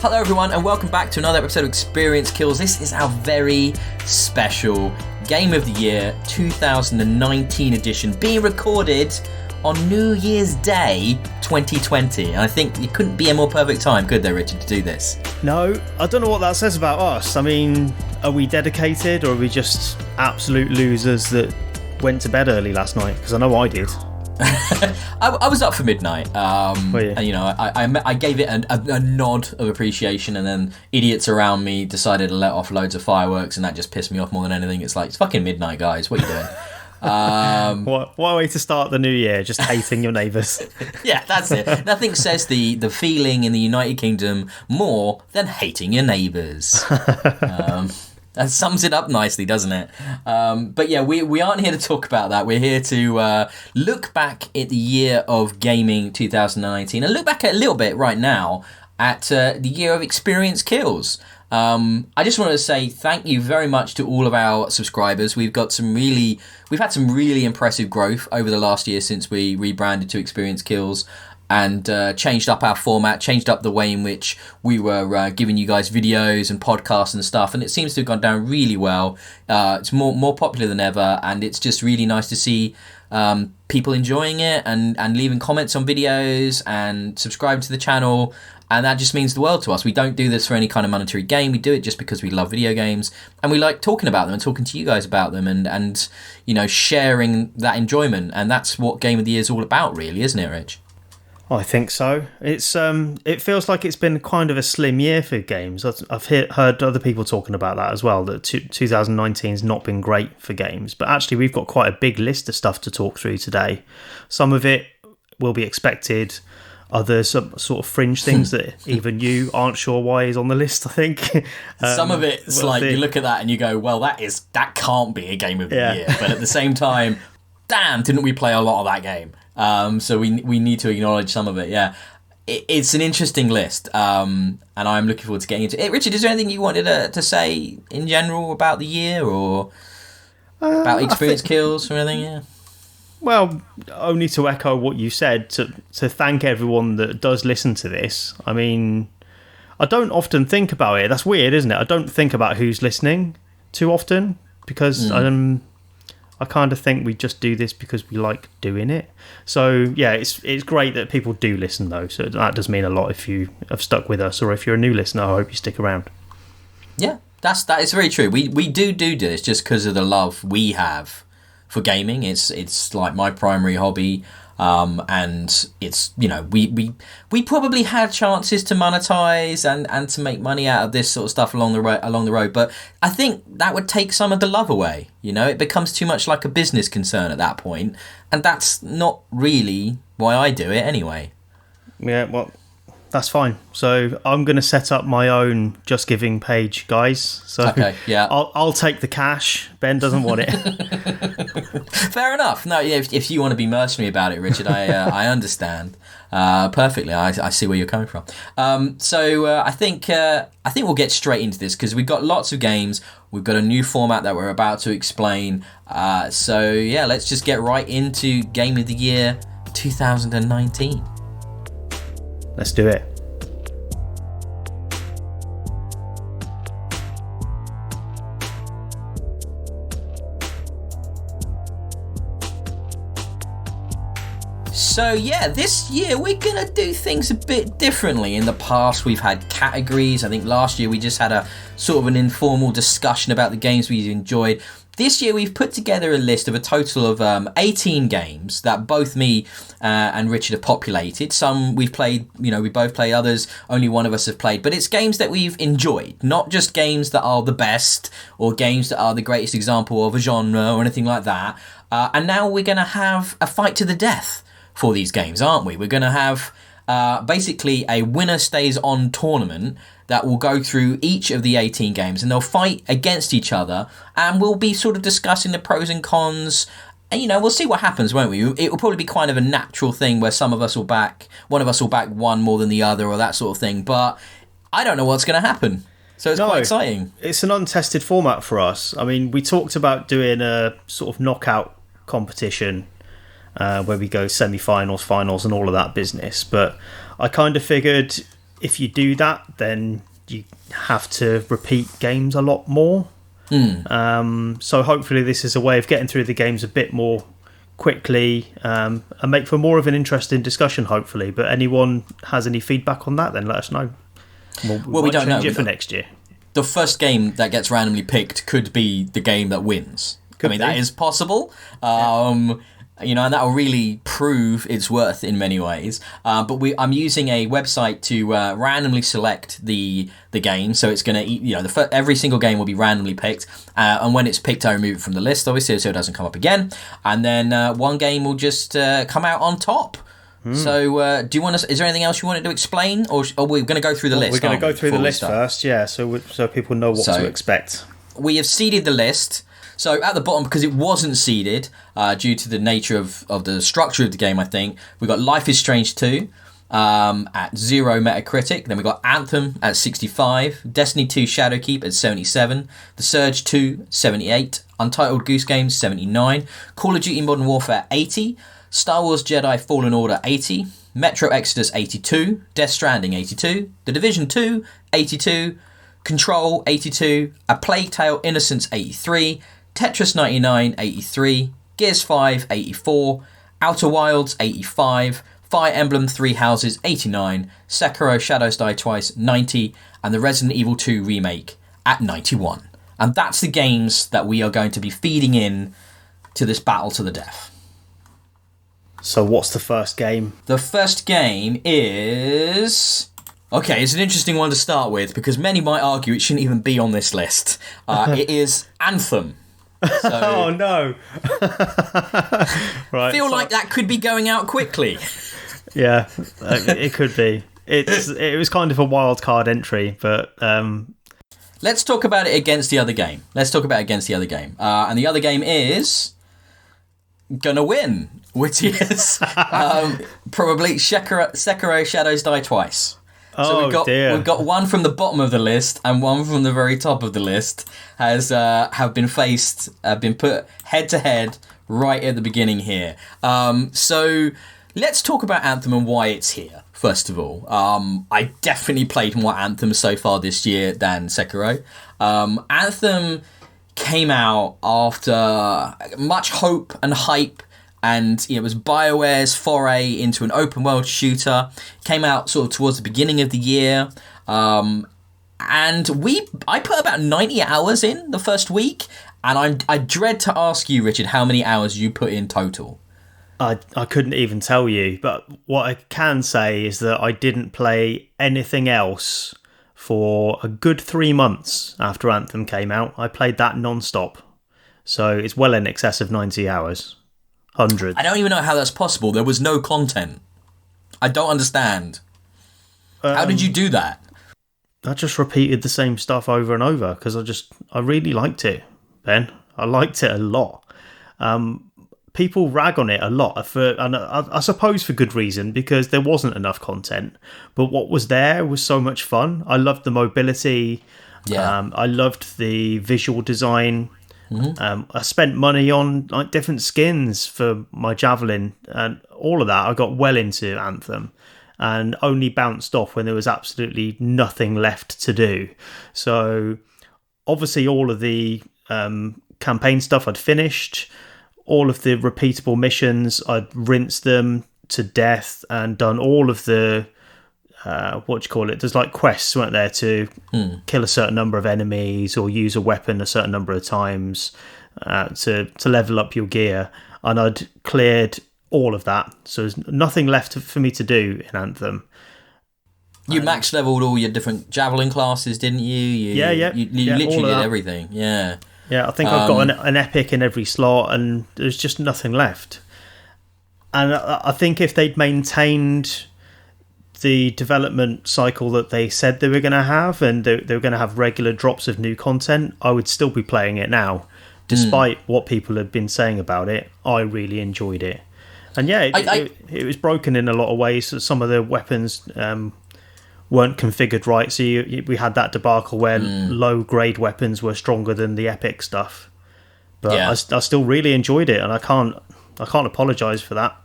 Hello everyone and welcome back to another episode of Experience Kills. This is our very special Game of the Year 2019 edition being recorded on New Year's Day 2020. And I think it couldn't be a more perfect time, could there, Richard, to do this? No, I don't know what that says about us. I mean, are we dedicated or are we just absolute losers that went to bed early last night? Because I know I did. I was up for midnight, you? and I gave it a nod of appreciation, and then idiots around me decided to let off loads of fireworks, and that just pissed me off more than anything. It's like, it's fucking midnight, guys. What are you doing? What a way to start the new year, just hating your neighbours. Yeah, that's it. Nothing says the feeling in the United Kingdom more than hating your neighbours. That sums it up nicely, doesn't it? But yeah, we aren't here to talk about that. We're here to look back at the year of gaming 2019 and look back a little bit right now at the year of Experience Kills. I just want to say thank you very much to all of our subscribers. We've had some really impressive growth over the last year since we rebranded to Experience Kills and changed up our format, changed up the way in which we were giving you guys videos and podcasts and stuff, and it seems to have gone down really well. It's more popular than ever, and it's just really nice to see people enjoying it and leaving comments on videos and subscribing to the channel, and that just means the world to us. We don't do this for any kind of monetary gain. We do it just because we love video games, and we like talking about them and talking to you guys about them and you know, sharing that enjoyment, and that's what Game of the Year is all about, really, isn't it, Rich? I think so. It's it feels like it's been kind of a slim year for games. I've heard other people talking about that as well, that 2019's not been great for games. But actually, we've got quite a big list of stuff to talk through today. Some of it will be expected. Others some sort of fringe things that even you aren't sure why is on the list, I think. Some of it's like, you look at that and you go, well, that can't be a Game of the Year. But at the same time, damn, didn't we play a lot of that game? So we need to acknowledge some of it, yeah. It's an interesting list, and I'm looking forward to getting into it. Richard, is there anything you wanted to say in general about the year or about Experience Kills or anything? Yeah. Well, only to echo what you said, to thank everyone that does listen to this. I mean, I don't often think about it. That's weird, isn't it? I don't think about who's listening too often because I kind of think we just do this because we like doing it. So yeah, it's great that people do listen though. So that does mean a lot if you have stuck with us, or if you're a new listener, I hope you stick around. Yeah, that is very true. We do this just because of the love we have for gaming. It's like my primary hobby. And it's, you know, we probably had chances to monetize and to make money out of this sort of stuff along the road, but I think that would take some of the love away. You know, it becomes too much like a business concern at that point, and that's not really why I do it anyway. Yeah, well, that's fine. So I'm going to set up my own Just Giving page, guys. So okay, yeah, I'll take the cash. Ben doesn't want it. Fair enough. No, yeah, if you want to be mercenary about it, Richard, I understand perfectly. I see where you're coming from. So I think we'll get straight into this because we've got lots of games. We've got a new format that we're about to explain. So yeah, let's just get right into Game of the Year 2019. Let's do it. So yeah, this year we're going to do things a bit differently. In the past we've had categories. I think last year we just had a sort of an informal discussion about the games we've enjoyed. This year we've put together a list of a total of 18 games that both me and Richard have populated. Some we've played, you know, we both play, others only one of us have played. But it's games that we've enjoyed, not just games that are the best or games that are the greatest example of a genre or anything like that. And now we're going to have a fight to the death for these games, aren't we? We're going to have basically a winner stays on tournament that will go through each of the 18 games, and they'll fight against each other, and we'll be sort of discussing the pros and cons, and you know, we'll see what happens, won't we? It will probably be kind of a natural thing where one of us will back one more than the other or that sort of thing, but I don't know what's going to happen. So it's quite exciting. It's an untested format for us. I mean, we talked about doing a sort of knockout competition where we go semi-finals, finals and all of that business, but I kind of figured if you do that, then you have to repeat games a lot more. So hopefully this is a way of getting through the games a bit more quickly, and make for more of an interesting discussion, hopefully. But anyone has any feedback on that, then let us know. Well, we don't know. It for next year. The first game that gets randomly picked could be the game that wins. That is possible. And that will really prove its worth in many ways. But I'm using a website to randomly select the game, so it's going to every single game will be randomly picked, and when it's picked, I remove it from the list, obviously, so it doesn't come up again. And then one game will just come out on top. So, do you want to? Is there anything else you wanted to explain, or we're going to go through the list? We're going to go through the list first, yeah. So people know what to expect. We have seeded the list. So at the bottom, because it wasn't seeded due to the nature of the structure of the game, I think we got Life is Strange 2 at 0 Metacritic. Then we got Anthem at 65, Destiny 2 Shadowkeep at 77, The Surge 2 78, Untitled Goose Games 79, Call of Duty Modern Warfare 80. Star Wars Jedi Fallen Order 80, Metro Exodus 82, Death Stranding 82, The Division 2 82, Control 82, A Plague Tale Innocence 83, Tetris 99 83, Gears 5 84, Outer Wilds 85, Fire Emblem 3 Houses 89, Sekiro Shadows Die Twice 90, and the Resident Evil 2 remake at 91. And that's the games that we are going to be feeding in to this battle to the death. So what's the first game? The first game is... Okay, it's an interesting one to start with, because many might argue it shouldn't even be on this list. It is Anthem. So, oh, no. Right. I feel like that could be going out quickly. Yeah, it could be. It was kind of a wild card entry, but... Let's talk about it against the other game. And the other game is... gonna win, which is probably Sekiro Shadows Die Twice. So we've got one from the bottom of the list and one from the very top of the list have been put head to head right at the beginning here. So let's talk about Anthem and why it's here. First of all, I definitely played more Anthem so far this year than Sekiro. Anthem came out after much hope and hype, and it was BioWare's foray into an open world shooter. Came out sort of towards the beginning of the year, and I put about 90 hours in the first week, and I dread to ask you, Richard, how many hours you put in total. I couldn't even tell you, but what I can say is that I didn't play anything else for a good 3 months after Anthem came out. I played that non-stop. So it's well in excess of 90 hours. 100. I don't even know how that's possible. There was no content. I don't understand. How did you do that? I just repeated the same stuff over and over because I really liked it, Ben. I liked it a lot. People rag on it a lot, and I suppose for good reason, because there wasn't enough content. But what was there was so much fun. I loved the mobility. Yeah. I loved the visual design. Mm-hmm. I spent money on like different skins for my javelin, and all of that. I got well into Anthem, and only bounced off when there was absolutely nothing left to do. So obviously, all of the campaign stuff I'd finished. All of the repeatable missions, I'd rinsed them to death and done all of the, there's like quests, weren't there, to kill a certain number of enemies or use a weapon a certain number of times to level up your gear. And I'd cleared all of that. So there's nothing left for me to do in Anthem. You max leveled all your different javelin classes, didn't you? You literally did everything, yeah. Yeah, I think I've got an epic in every slot, and there's just nothing left. And I think if they'd maintained the development cycle that they said they were going to have, and they were going to have regular drops of new content, I would still be playing it now. Despite what people had been saying about it, I really enjoyed it. And yeah, it was broken in a lot of ways. So some of the weapons weren't configured right, so we had that debacle where low grade weapons were stronger than the epic stuff. But yeah. I still really enjoyed it, and I can't apologize for that.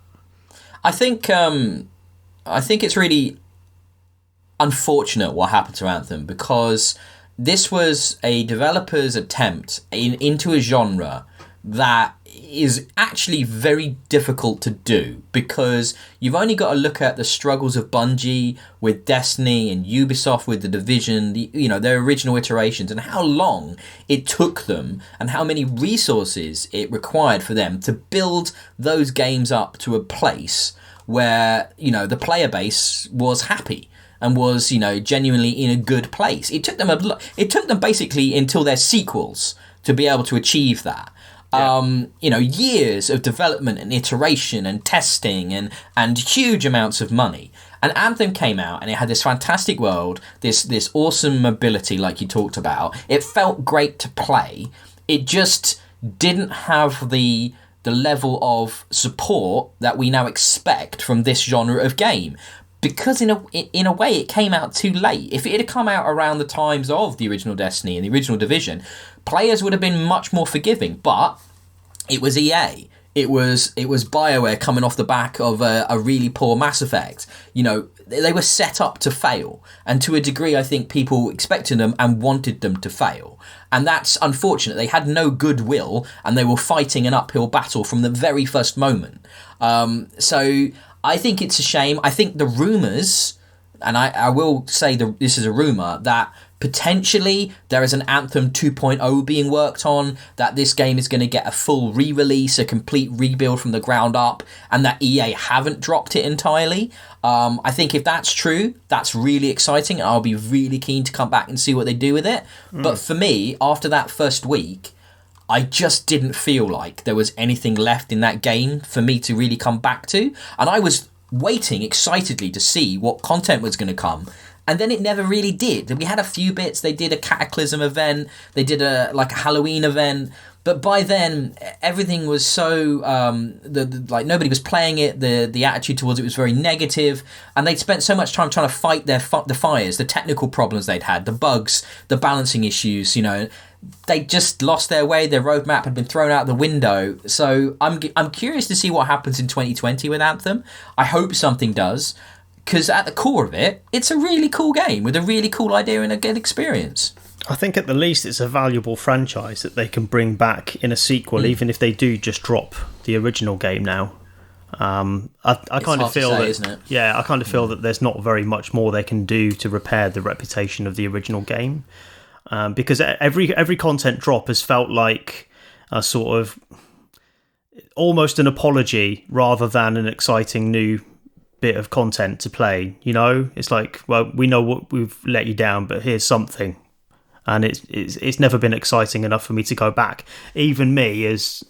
I think it's really unfortunate what happened to Anthem, because this was a developer's attempt into a genre that is actually very difficult to do, because you've only got to look at the struggles of Bungie with Destiny and Ubisoft with The Division, their original iterations, and how long it took them and how many resources it required for them to build those games up to a place where, the player base was happy and was, genuinely in a good place. It took them basically until their sequels to be able to achieve that. Years of development and iteration and testing and huge amounts of money. And Anthem came out and it had this fantastic world, this awesome mobility like you talked about. It felt great to play. It just didn't have the level of support that we now expect from this genre of game. Because in a way it came out too late. If it had come out around the times of the original Destiny and the original Division, players would have been much more forgiving. But it was EA. It was BioWare coming off the back of a really poor Mass Effect. They were set up to fail. And to a degree, I think people expected them and wanted them to fail. And that's unfortunate. They had no goodwill and they were fighting an uphill battle from the very first moment. So I think it's a shame. I think the rumours, and I will say this is a rumour, that potentially there is an Anthem 2.0 being worked on, that this game is going to get a full re-release, a complete rebuild from the ground up, and that EA haven't dropped it entirely. I think if that's true, that's really exciting, and I'll be really keen to come back and see what they do with it. But for me, after that first week, I just didn't feel like there was anything left in that game for me to really come back to. And I was waiting excitedly to see what content was going to come. And then it never really did. We had a few bits. They did a Cataclysm event. They did a Halloween event. But by then, everything was so... nobody was playing it. The attitude towards it was very negative. And they'd spent so much time trying to fight the fires, the technical problems they'd had, the bugs, the balancing issues, They just lost their way. Their roadmap had been thrown out the window. So I'm curious to see what happens in 2020 with Anthem. I hope something does, because at the core of it, it's a really cool game with a really cool idea and a good experience. I think at the least it's a valuable franchise that they can bring back in a sequel, even if they do just drop the original game now. I kind of feel that, isn't it? Yeah, I kind of feel that there's not very much more they can do to repair the reputation of the original game. Because every content drop has felt like a sort of almost an apology rather than an exciting new bit of content to play. It's like, well, we know what we've let you down, but here's something, and it's never been exciting enough for me to go back. Even me, as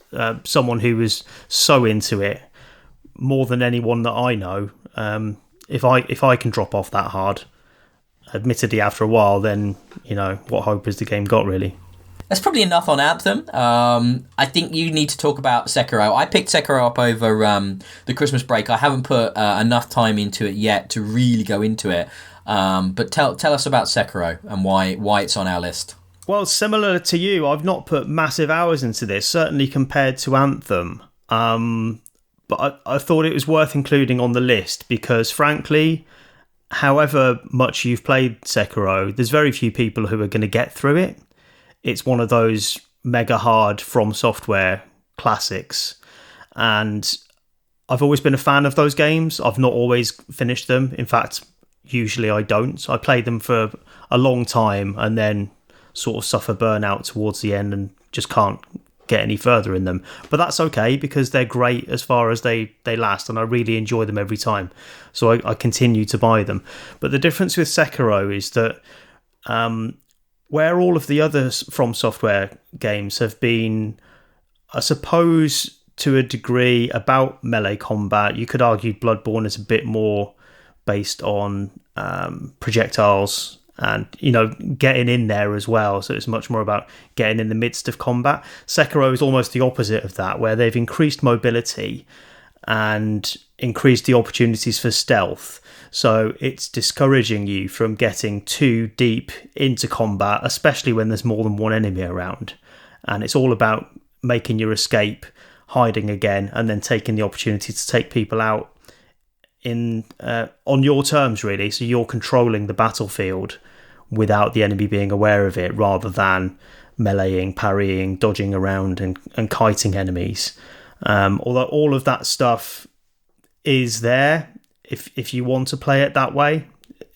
someone who was so into it, more than anyone that I know, if I can drop off that hard, admittedly after a while, then what hope has the game got, really? That's probably enough on Anthem. I think you need to talk about Sekiro. I picked Sekiro up over the Christmas break. I haven't put enough time into it yet to really go into it. But tell us about Sekiro and why it's on our list. Well, similar to you, I've not put massive hours into this, certainly compared to Anthem. But I thought it was worth including on the list because, frankly, however much you've played Sekiro, there's very few people who are going to get through it. It's one of those mega hard From Software classics. And I've always been a fan of those games. I've not always finished them. In fact, usually I don't. I played them for a long time and then sort of suffer burnout towards the end and just can't get any further in them. But that's okay because they're great as far as they last, and I really enjoy them every time. So I continue to buy them. But the difference with Sekiro is that where all of the other From Software games have been, I suppose, to a degree about melee combat, you could argue Bloodborne is a bit more based on projectiles and, getting in there as well. So it's much more about getting in the midst of combat. Sekiro is almost the opposite of that, where they've increased mobility and increased the opportunities for stealth. So it's discouraging you from getting too deep into combat, especially when there's more than one enemy around. And it's all about making your escape, hiding again, and then taking the opportunity to take people out on your terms, really. So you're controlling the battlefield without the enemy being aware of it, rather than meleeing, parrying, dodging around, and kiting enemies. Although all of that stuff is there, if you want to play it that way,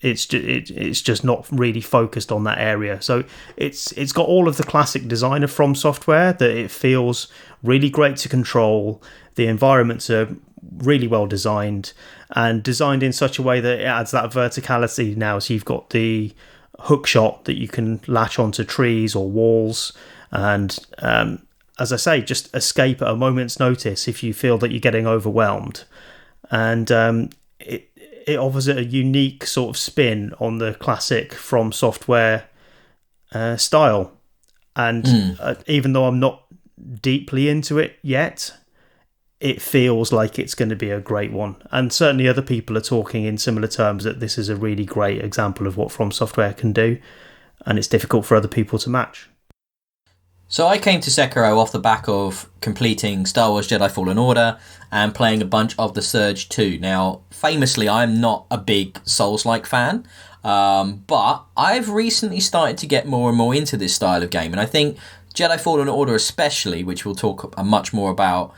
it's just not really focused on that area. So it's got all of the classic design of From Software, that it feels really great to control. The environments are really well designed, and designed in such a way that it adds that verticality now. So you've got the hook shot that you can latch onto trees or walls, and as I say, just escape at a moment's notice if you feel that you're getting overwhelmed. And it offers a unique sort of spin on the classic From Software style. And even though I'm not deeply into it yet, it feels like it's going to be a great one. And certainly other people are talking in similar terms that this is a really great example of what From Software can do, and it's difficult for other people to match. So I came to Sekiro off the back of completing Star Wars Jedi Fallen Order and playing a bunch of the Surge 2. Now, famously, I'm not a big Souls-like fan, but I've recently started to get more and more into this style of game, and I think Jedi Fallen Order especially, which we'll talk much more about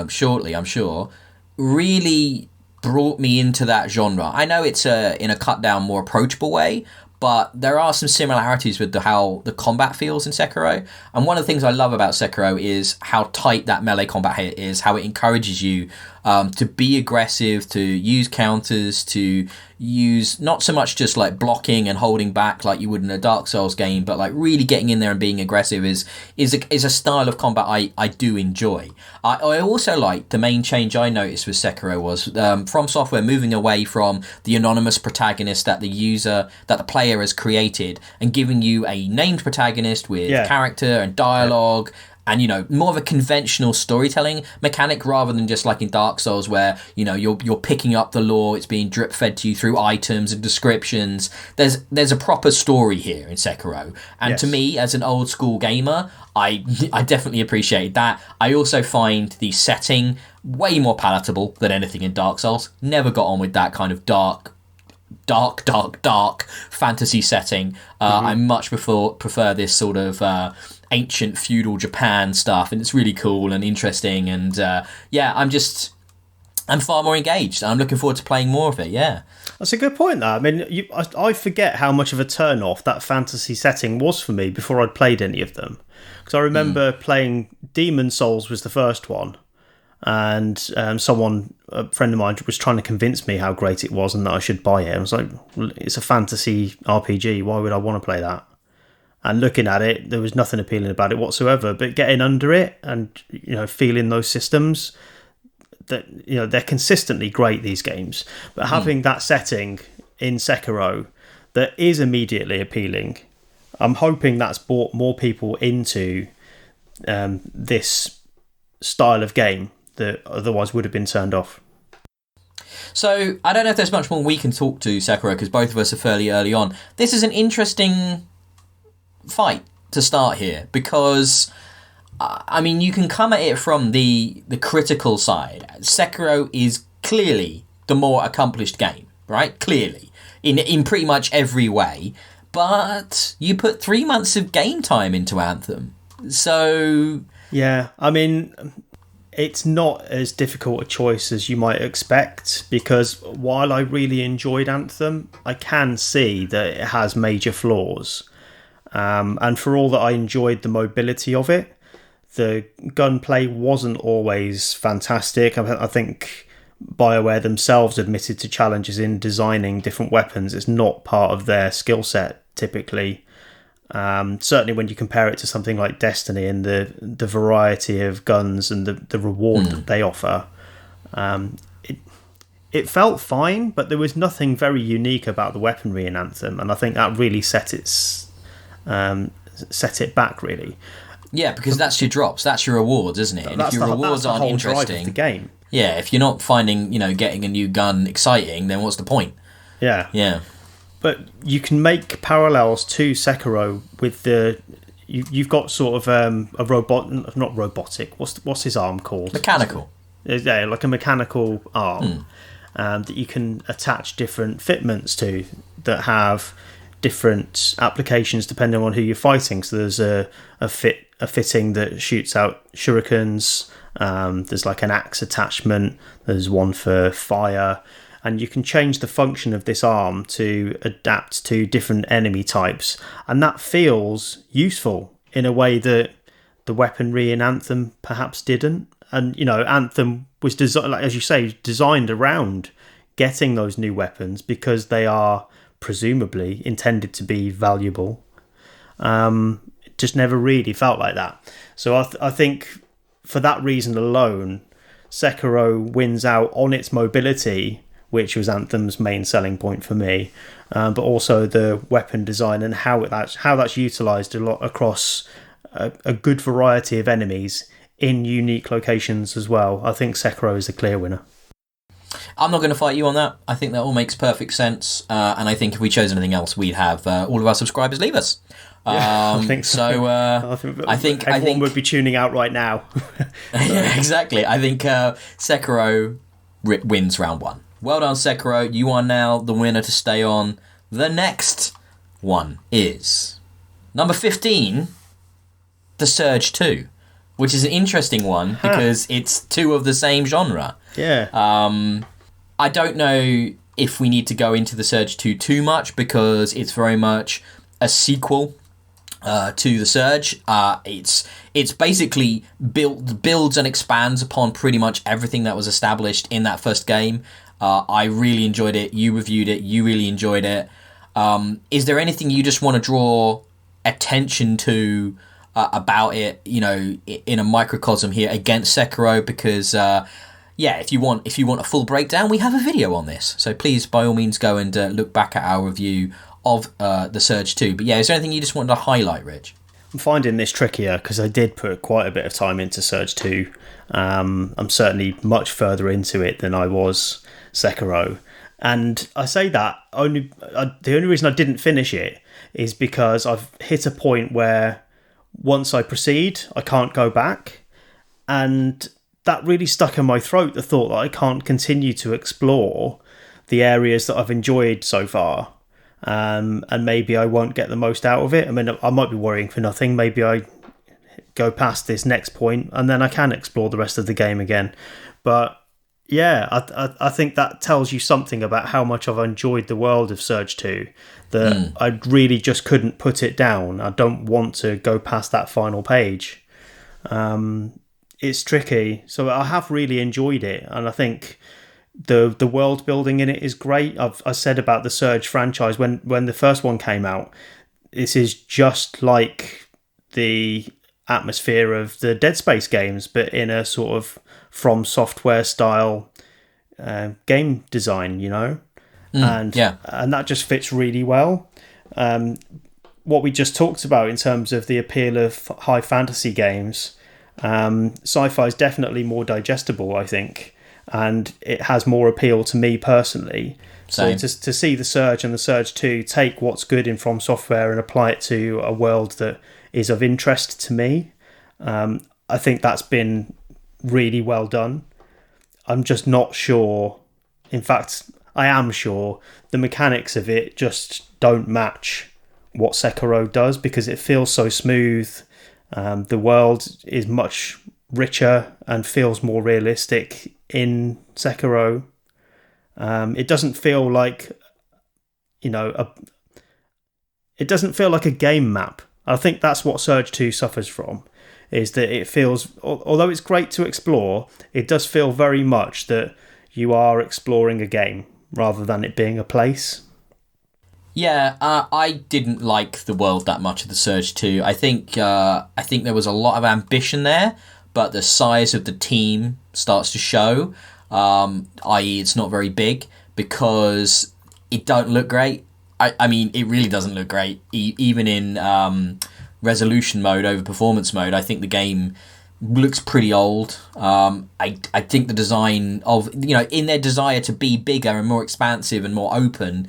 shortly, I'm sure, really brought me into that genre. I know it's in a cut down, more approachable way, but there are some similarities with how the combat feels in Sekiro. And one of the things I love about Sekiro is how tight that melee combat is, how it encourages you to be aggressive, to use counters, to use not so much just like blocking and holding back like you would in a Dark Souls game, but like really getting in there and being aggressive is a style of combat I do enjoy. I also like the main change I noticed with Sekiro was From Software moving away from the anonymous protagonist that the player has created, and giving you a named protagonist with character and dialogue. And, you know, more of a conventional storytelling mechanic rather than just like in Dark Souls where, you know, you're picking up the lore, it's being drip fed to you through items and descriptions. There's a proper story here in Sekiro. And to me, as an old school gamer, I definitely appreciate that. I also find the setting way more palatable than anything in Dark Souls. Never got on with that kind of dark fantasy setting. I much prefer this sort of ancient feudal Japan stuff, and it's really cool and interesting, and I'm far more engaged. I'm looking forward to playing more of it. That's a good point, that. I mean, I forget how much of a turn-off that fantasy setting was for me before I'd played any of them, because I remember playing Demon Souls was the first one, and a friend of mine was trying to convince me how great it was and that I should buy it. I was like, well, it's a fantasy RPG, why would I want to play that? And looking at it, there was nothing appealing about it whatsoever. But getting under it and, you know, feeling those systems, that, you know, they're consistently great, these games. But having that setting in Sekiro that is immediately appealing, I'm hoping that's brought more people into this style of game that otherwise would have been turned off. So I don't know if there's much more we can talk to Sekiro, because both of us are fairly early on. This is an interesting fight to start here, because I mean, you can come at it from the critical side. Sekiro is clearly the more accomplished game, right? Clearly, in pretty much every way. But you put 3 months of game time into Anthem, so yeah, I mean, it's not as difficult a choice as you might expect, because while I really enjoyed Anthem, I can see that it has major flaws. And for all that I enjoyed the mobility of it, the gunplay wasn't always fantastic. I think BioWare themselves admitted to challenges in designing different weapons. It's not part of their skill set typically. Certainly when you compare it to something like Destiny and the variety of guns and the reward that they offer, it felt fine, but there was nothing very unique about the weaponry in Anthem, and I think that really set it back, really. Yeah, because that's your drops, that's your rewards, isn't it? And if your rewards aren't interesting, the game. Yeah, if you're not finding, you know, getting a new gun exciting, then what's the point? Yeah. But you can make parallels to Sekiro with you've got sort of not robotic. What's his arm called? Mechanical. Yeah, like a mechanical arm. that you can attach different fitments to that have different applications depending on who you're fighting. So there's a fitting that shoots out shurikens. There's like an axe attachment. There's one for fire. And you can change the function of this arm to adapt to different enemy types. And that feels useful in a way that the weaponry in Anthem perhaps didn't. And, Anthem was, as you say, designed around getting those new weapons because they are presumably intended to be valuable. It just never really felt like that. So I think for that reason alone, Sekiro wins out on its mobility, which was Anthem's main selling point for me, but also the weapon design and how that's utilised a lot across a good variety of enemies in unique locations as well. I think Sekiro is a clear winner. I'm not going to fight you on that. I think that all makes perfect sense, and I think if we chose anything else, we'd have all of our subscribers leave us. I think so. I think everyone would be tuning out right now. Yeah, exactly. I think Sekiro wins round one. Well done, Sekiro. You are now the winner to stay on. The next one is number 15, The Surge 2, which is an interesting one because it's two of the same genre. Yeah. I don't know if we need to go into The Surge 2 too much because it's very much a sequel to The Surge. It's basically builds and expands upon pretty much everything that was established in that first game. I really enjoyed it. You reviewed it. You really enjoyed it. Is there anything you just want to draw attention to about it, in a microcosm here against Sekiro? Because if you want a full breakdown, we have a video on this. So please, by all means, go and look back at our review of The Surge 2. But yeah, is there anything you just wanted to highlight, Rich? I'm finding this trickier because I did put quite a bit of time into Surge 2. I'm certainly much further into it than I was Sekiro. And I say that the only reason I didn't finish it is because I've hit a point where once I proceed, I can't go back. And that really stuck in my throat, the thought that I can't continue to explore the areas that I've enjoyed so far. And maybe I won't get the most out of it. I mean, I might be worrying for nothing. Maybe I go past this next point and then I can explore the rest of the game again. But yeah, I think that tells you something about how much I've enjoyed the world of Surge 2, that I really just couldn't put it down. I don't want to go past that final page. It's tricky. So I have really enjoyed it, and I think the world building in it is great. I said about the Surge franchise when the first one came out, this is just like the atmosphere of the Dead Space games, but in a sort of From Software style game design, and that just fits really well. What we just talked about in terms of the appeal of high fantasy games, sci-fi is definitely more digestible, I think, and it has more appeal to me personally. Same. So to see the Surge and the Surge 2 take what's good in From Software and apply it to a world that is of interest to me, I think that's been really well done. I'm just not sure. In fact, I am sure the mechanics of it just don't match what Sekiro does because it feels so smooth. The world is much richer and feels more realistic in Sekiro. It doesn't feel like, it doesn't feel like a game map. I think that's what Surge 2 suffers from, is that it feels, although it's great to explore, it does feel very much that you are exploring a game rather than it being a place. Yeah, I didn't like the world that much of the Surge 2. I think there was a lot of ambition there, but the size of the team starts to show, i.e. it's not very big, because it don't look great. I mean, it really doesn't look great. Even in resolution mode over performance mode, I think the game looks pretty old. I think the design of, in their desire to be bigger and more expansive and more open,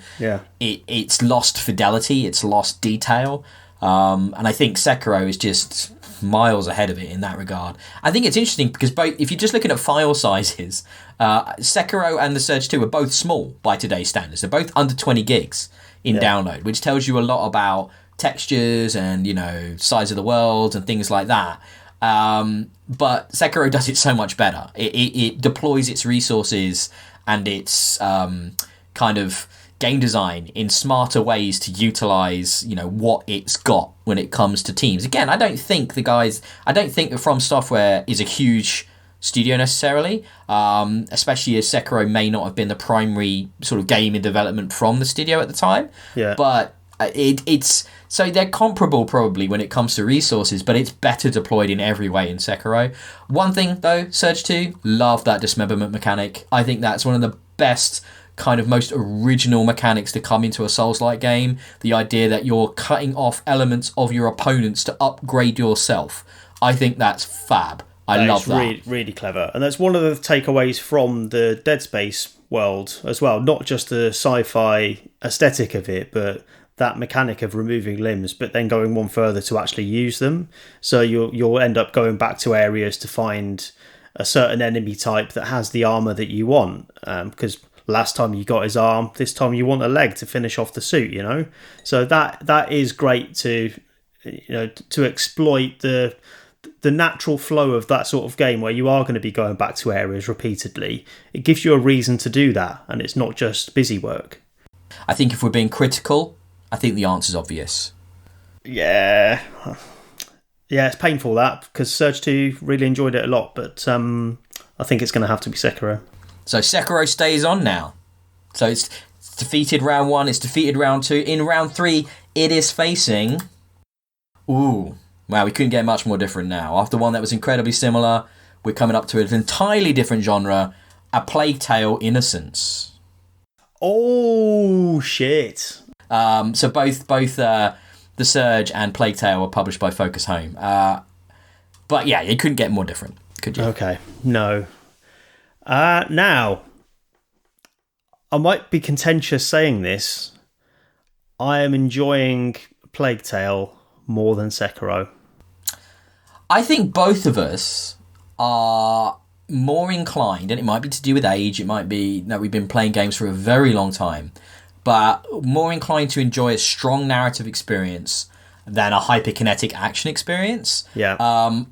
it's lost fidelity, it's lost detail. And I think Sekiro is just miles ahead of it in that regard. I think it's interesting because both, if you're just looking at file sizes, Sekiro and The Surge 2 are both small by today's standards. They're both under 20 gigs in download, which tells you a lot about textures and, you know, size of the world and things like that. But Sekiro does it so much better. It deploys its resources and its kind of game design in smarter ways to utilize, you know, what it's got when it comes to teams. Again, I don't think that From Software is a huge studio necessarily, especially as Sekiro may not have been the primary sort of game in development from the studio at the time. Yeah. But it's so they're comparable probably when it comes to resources, but it's better deployed in every way in Sekiro. One thing though, Surge 2, love that dismemberment mechanic. I think that's one of the best kind of most original mechanics to come into a Souls-like game. The idea that you're cutting off elements of your opponents to upgrade yourself. I think that's fab. I love that. Really, really clever. And that's one of the takeaways from the Dead Space world as well. Not just the sci-fi aesthetic of it, but that mechanic of removing limbs, but then going one further to actually use them. So you'll end up going back to areas to find a certain enemy type that has the armor that you want. Because last time you got his arm, this time you want a leg to finish off the suit, you know? So that is great to, you know, to exploit the natural flow of that sort of game where you are going to be going back to areas repeatedly. It gives you a reason to do that, and it's not just busy work. I think if we're being critical, I think the answer's obvious. Yeah, it's painful that, because Surge 2 really enjoyed it a lot, but I think it's going to have to be Sekiro. So Sekiro stays on now. So it's defeated round 1, it's defeated round 2. In round 3, it is facing... Ooh, wow, we couldn't get much more different now. After one that was incredibly similar, we're coming up to an entirely different genre, A Plague Tale: Innocence. Oh, shit. So both The Surge and Plague Tale were published by Focus Home. But yeah, you couldn't get more different, could you? Okay, no. Now, I might be contentious saying this. I am enjoying Plague Tale more than Sekiro. I think both of us are more inclined, and it might be to do with age, it might be that we've been playing games for a very long time, but more inclined to enjoy a strong narrative experience than a hyperkinetic action experience. Yeah.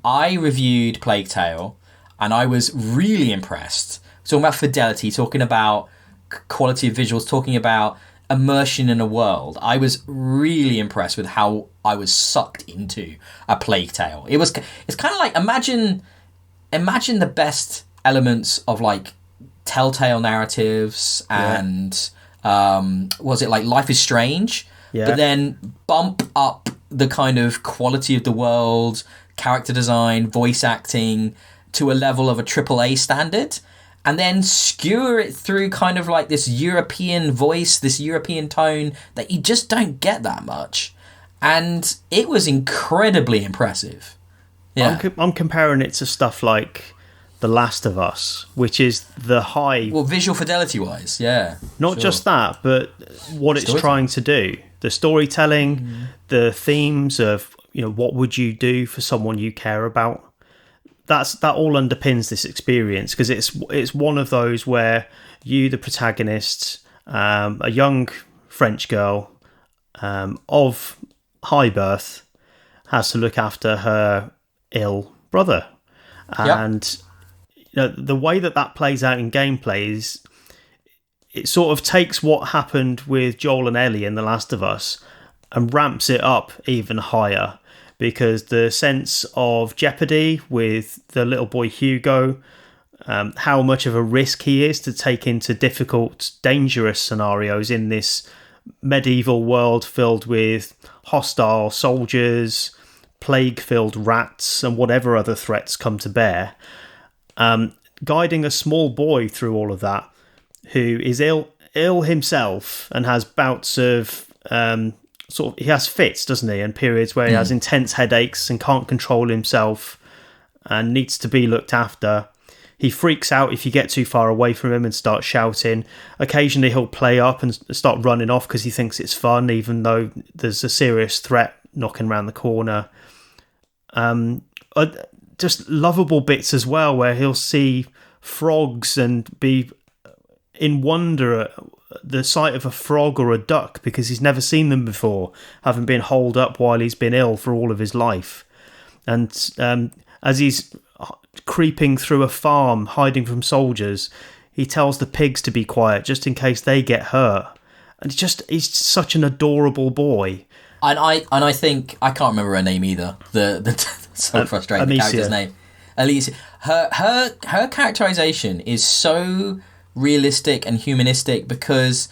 I reviewed Plague Tale, and I was really impressed. Talking about fidelity, talking about quality of visuals, talking about immersion in a world. I was really impressed with how I was sucked into A Plague Tale. It's kind of like imagine the best elements of like Telltale narratives and was it like Life is Strange? Yeah. But then bump up the kind of quality of the world, character design, voice acting to a level of a AAA standard. And then skewer it through kind of like this European voice, this European tone that you just don't get that much. And it was incredibly impressive. Yeah. I'm comparing it to stuff like The Last of Us, which is the high... Well, visual fidelity-wise, yeah. Not just that, but what it's trying to do. The storytelling, the themes of, you know, what would you do for someone you care about? That all underpins this experience, because it's one of those where you, the protagonist, a young French girl of high birth, has to look after her ill brother, and you know, the way that plays out in gameplay is it sort of takes what happened with Joel and Ellie in The Last of Us and ramps it up even higher. Because the sense of jeopardy with the little boy Hugo, how much of a risk he is to take into difficult, dangerous scenarios in this medieval world filled with hostile soldiers, plague-filled rats, and whatever other threats come to bear. Guiding a small boy through all of that, who is ill himself and has bouts of... he has fits, doesn't he? And periods where he has intense headaches and can't control himself and needs to be looked after. He freaks out if you get too far away from him and starts shouting. Occasionally he'll play up and start running off because he thinks it's fun, even though there's a serious threat knocking around the corner. Just lovable bits as well, where he'll see frogs and be in wonder at the sight of a frog or a duck because he's never seen them before, having been holed up while he's been ill for all of his life. And as he's creeping through a farm, hiding from soldiers, he tells the pigs to be quiet just in case they get hurt. And he's such an adorable boy. And I think I can't remember her name either. The so frustrating. The character's name, Alicia. Her characterization is so realistic and humanistic because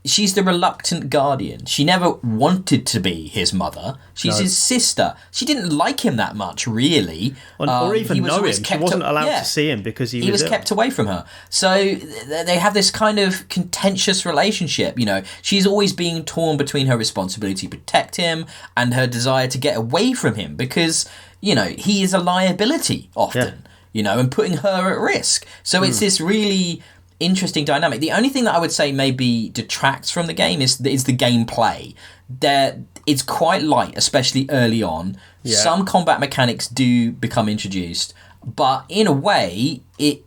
she's the reluctant guardian. She never wanted to be his mother. She's his sister. She didn't like him that much, really. Or even know him. She wasn't allowed to see him because he was kept away from her. So they have this kind of contentious relationship. You know, she's always being torn between her responsibility to protect him and her desire to get away from him because, you know, he is a liability often, you know, and putting her at risk. So it's this really interesting dynamic. The only thing that I would say maybe detracts from the game is the gameplay. It's quite light, especially early on. Yeah. Some combat mechanics do become introduced, but in a way, it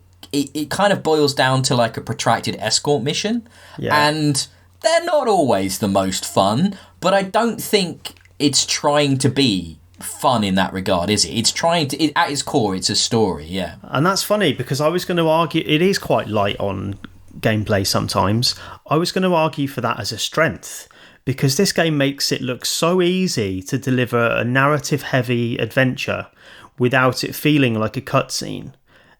kind of boils down to like a protracted escort mission, and they're not always the most fun. But I don't think it's trying to be fun in that regard, is it? It's trying to, at its core, it's a story, yeah. And that's funny because I was going to argue it is quite light on gameplay sometimes. I was going to argue for that as a strength because this game makes it look so easy to deliver a narrative-heavy adventure without it feeling like a cutscene.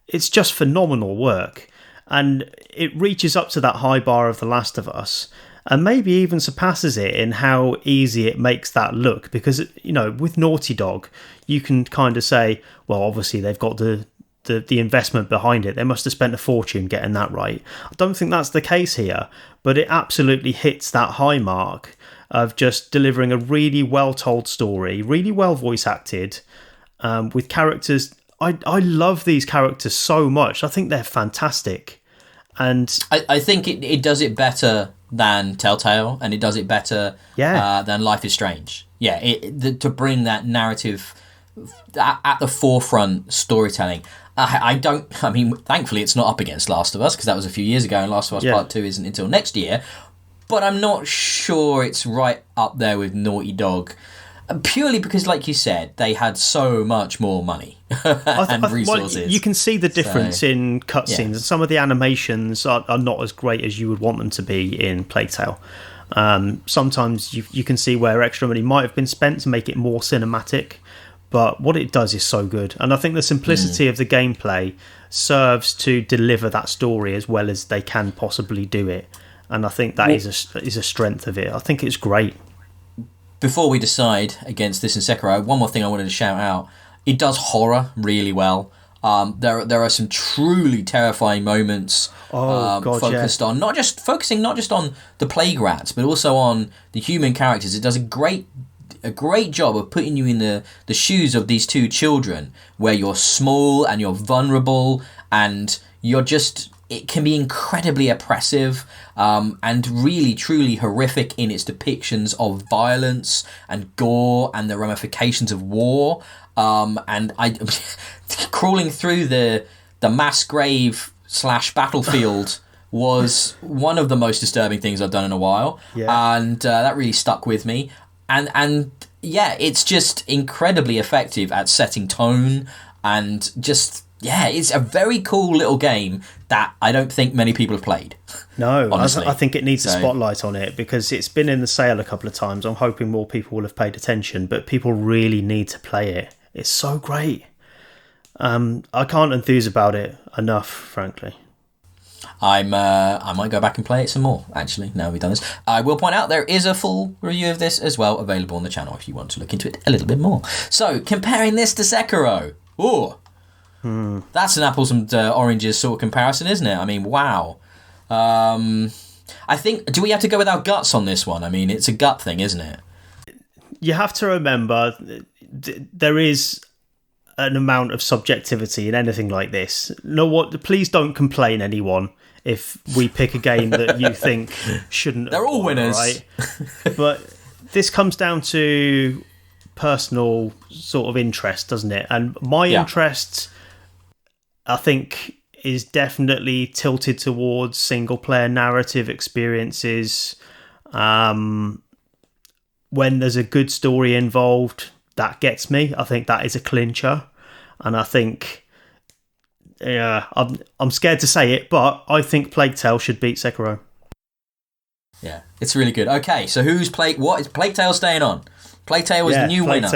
It's just phenomenal work, and it reaches up to that high bar of The Last of Us, and maybe even surpasses it in how easy it makes that look. Because, you know, with Naughty Dog, you can kind of say, well, obviously they've got the investment behind it. They must have spent a fortune getting that right. I don't think that's the case here, but it absolutely hits that high mark of just delivering a really well-told story, really well voice-acted, with characters. I love these characters so much. I think they're fantastic. And I think it does it better than Telltale, and it does it better than Life is Strange. Yeah, to bring that narrative at the forefront storytelling. I mean, thankfully it's not up against Last of Us, because that was a few years ago, and Last of Us Part 2 isn't until next year. But I'm not sure it's right up there with Naughty Dog. Purely because, like you said, they had so much more money and resources. Well, you can see the difference in cutscenes. Yeah. Some of the animations are not as great as you would want them to be in Plague Tale. Sometimes you can see where extra money might have been spent to make it more cinematic, but what it does is so good. And I think the simplicity of the gameplay serves to deliver that story as well as they can possibly do it. And I think that is a strength of it. I think it's great. Before we decide against this and Sekiro, one more thing I wanted to shout out. It does horror really well. There are some truly terrifying moments focusing not just on the plague rats, but also on the human characters. It does a great job of putting you in the shoes of these two children, where you're small and you're vulnerable, and you're just... It can be incredibly oppressive and really, truly horrific in its depictions of violence and gore and the ramifications of war. And I crawling through the mass grave / battlefield was one of the most disturbing things I've done in a while. Yeah. And that really stuck with me. And yeah, it's just incredibly effective at setting tone and just... Yeah, it's a very cool little game that I don't think many people have played. No, honestly. I think it needs a spotlight on it because it's been in the sale a couple of times. I'm hoping more people will have paid attention, but people really need to play it. It's so great. I can't enthuse about it enough, frankly. I might go back and play it some more, actually, now we've done this. I will point out there is a full review of this as well available on the channel if you want to look into it a little bit more. So, comparing this to Sekiro. Ooh. That's an apples and oranges sort of comparison, isn't it? I mean, wow. I think, do we have to go with our guts on this one? I mean, it's a gut thing, isn't it? You have to remember there is an amount of subjectivity in anything like this. Please don't complain, anyone, if we pick a game that you think shouldn't. They're all winners, right? But this comes down to personal sort of interest, doesn't it? And my interest, I think, is definitely tilted towards single player narrative experiences. When there's a good story involved, that gets me. I think that is a clincher. And I think, I'm scared to say it, but I think Plague Tale should beat Sekiro. Yeah, it's really good. Okay, so what is Plague Tale staying on? Plague Tale was the new winner.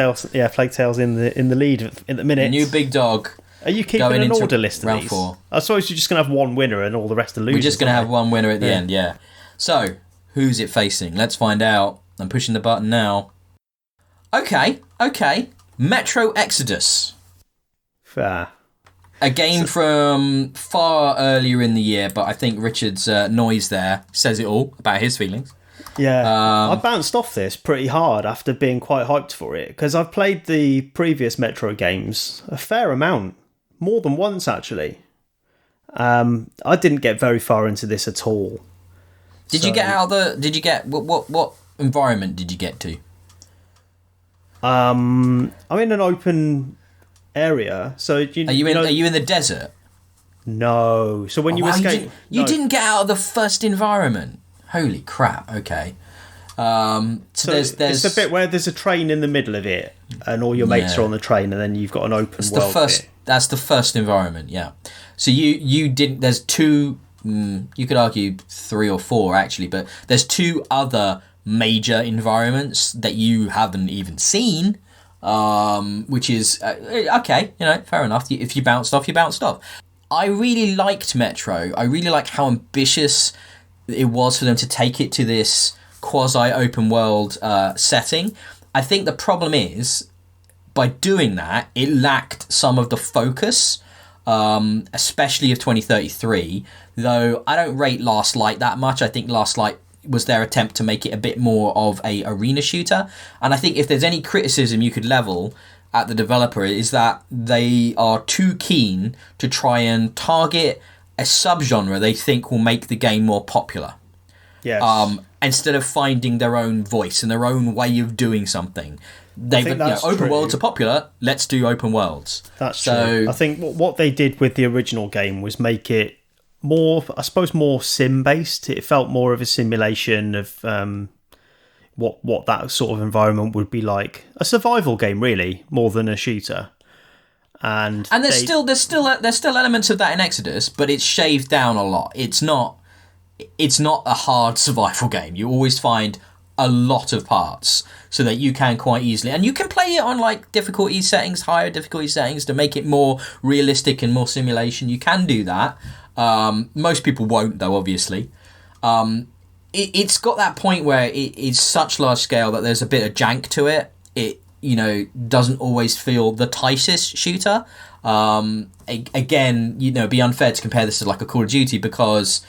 Plague Tale's in the lead at the minute. The new big dog. Are you keeping an order list of these? 4. I suppose you're just going to have one winner and all the rest are losers. We're just going to have one winner at the end, yeah. So, who's it facing? Let's find out. I'm pushing the button now. Okay. Metro Exodus. Fair. A game from far earlier in the year, but I think Richard's noise there says it all about his feelings. Yeah, I bounced off this pretty hard after being quite hyped for it, because I've played the previous Metro games a fair amount, more than once actually. I didn't get very far into this at all. Did you get what environment did you get to? I'm in an open area, so are you in the desert? No. So when you escape, you didn't get out of the first environment. Holy crap! Okay. So there's it's the bit where there's a train in the middle of it, and all your mates are on the train, and then you've got an open world bit. That's the first environment, yeah. So you didn't. There's 2. You could argue 3 or 4 actually, but there's 2 other major environments that you haven't even seen. Which is okay, fair enough. If you bounced off, you bounced off. I really liked Metro. I really liked how ambitious it was for them to take it to this quasi-open world setting. I think the problem is, by doing that, it lacked some of the focus, especially of 2033. Though I don't rate Last Light that much. I think Last Light was their attempt to make it a bit more of a arena shooter. And I think if there's any criticism you could level at the developer, is that they are too keen to try and target a subgenre they think will make the game more popular. Yes. Instead of finding their own voice and their own way of doing something. Open worlds are popular, let's do open worlds. That's true. I think what they did with the original game was make it more, I suppose, more sim-based. It felt more of a simulation of what that sort of environment would be like. A survival game, really, more than a shooter. And there's still elements of that in Exodus, but it's shaved down a lot. It's not a hard survival game. You always find a lot of parts so that you can quite easily, and you can play it on like difficulty settings, higher difficulty settings, to make it more realistic and more simulation. You can do that. Most people won't, though, obviously. It's got that point where it is such large scale that there's a bit of jank to it. It doesn't always feel the tightest shooter. Again, it'd be unfair to compare this to like a Call of Duty, because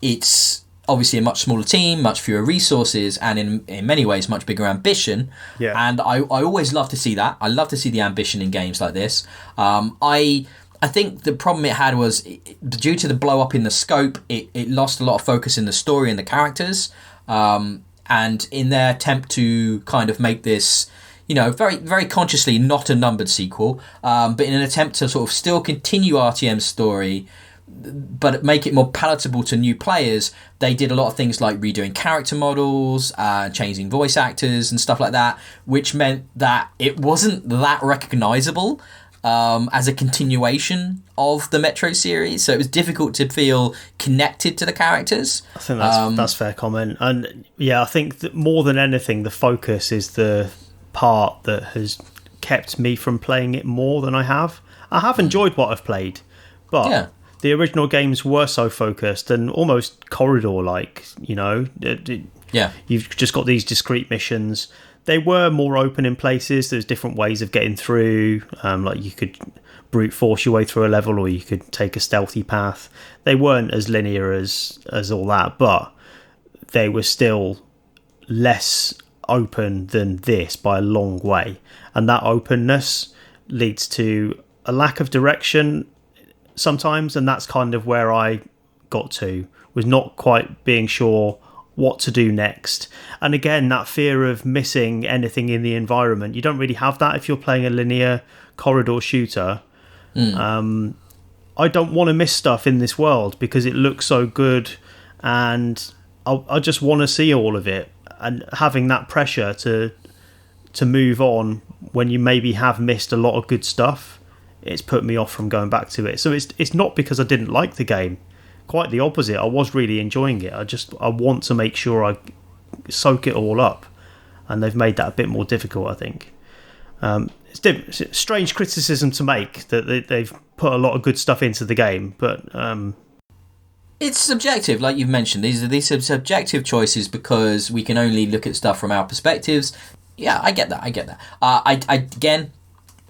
it's obviously a much smaller team, much fewer resources, and in many ways much bigger ambition. Yeah. And I always love to see that. I love to see the ambition in games like this. I think the problem it had was, due to the blow up in the scope, it lost a lot of focus in the story and the characters. And in their attempt to kind of make this, very, very consciously not a numbered sequel, but in an attempt to sort of still continue RTM's story, but make it more palatable to new players, they did a lot of things like redoing character models, changing voice actors and stuff like that, which meant that it wasn't that recognisable as a continuation of the Metro series, so it was difficult to feel connected to the characters. I think that's fair comment. And yeah, I think that more than anything, the focus is the part that has kept me from playing it more than I have. I have enjoyed what I've played, but the original games were so focused and almost corridor-like, You've just got these discrete missions. They were more open in places. There's different ways of getting through. Like you could brute force your way through a level, or you could take a stealthy path. They weren't as linear as all that, but they were still less open than this by a long way. And that openness leads to a lack of direction sometimes, and that's kind of where I got to, was not quite being sure what to do next. And again, that fear of missing anything in the environment, you don't really have that if you're playing a linear corridor shooter. I don't want to miss stuff in this world because it looks so good, and I just want to see all of it. And having that pressure to move on when you maybe have missed a lot of good stuff, it's put me off from going back to it. So it's not because I didn't like the game. Quite the opposite. I was really enjoying it. I want to make sure I soak it all up, and they've made that a bit more difficult, I think. It's a strange criticism to make that they've put a lot of good stuff into the game, but it's subjective, like you've mentioned. These are subjective choices because we can only look at stuff from our perspectives. Yeah, I get that. I again,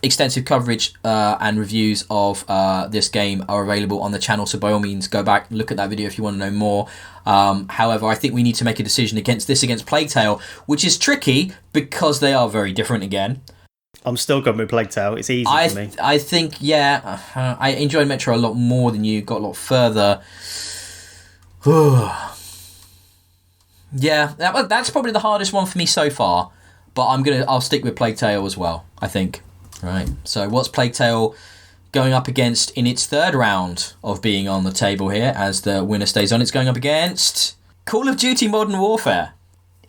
extensive coverage and reviews of this game are available on the channel, so by all means go back, look at that video if you want to know more. However, I think we need to make a decision against Plague Tale, which is tricky because they are very different again. I'm still going with Plague Tale. It's easy for me. I think, I enjoyed Metro a lot more than you, got a lot further. Yeah, that's probably the hardest one for me so far, but I'll stick with Plague Tale as well, I think. Right, so what's Plague Tale going up against in its third round of being on the table here, as the winner stays on? It's going up against Call of Duty Modern Warfare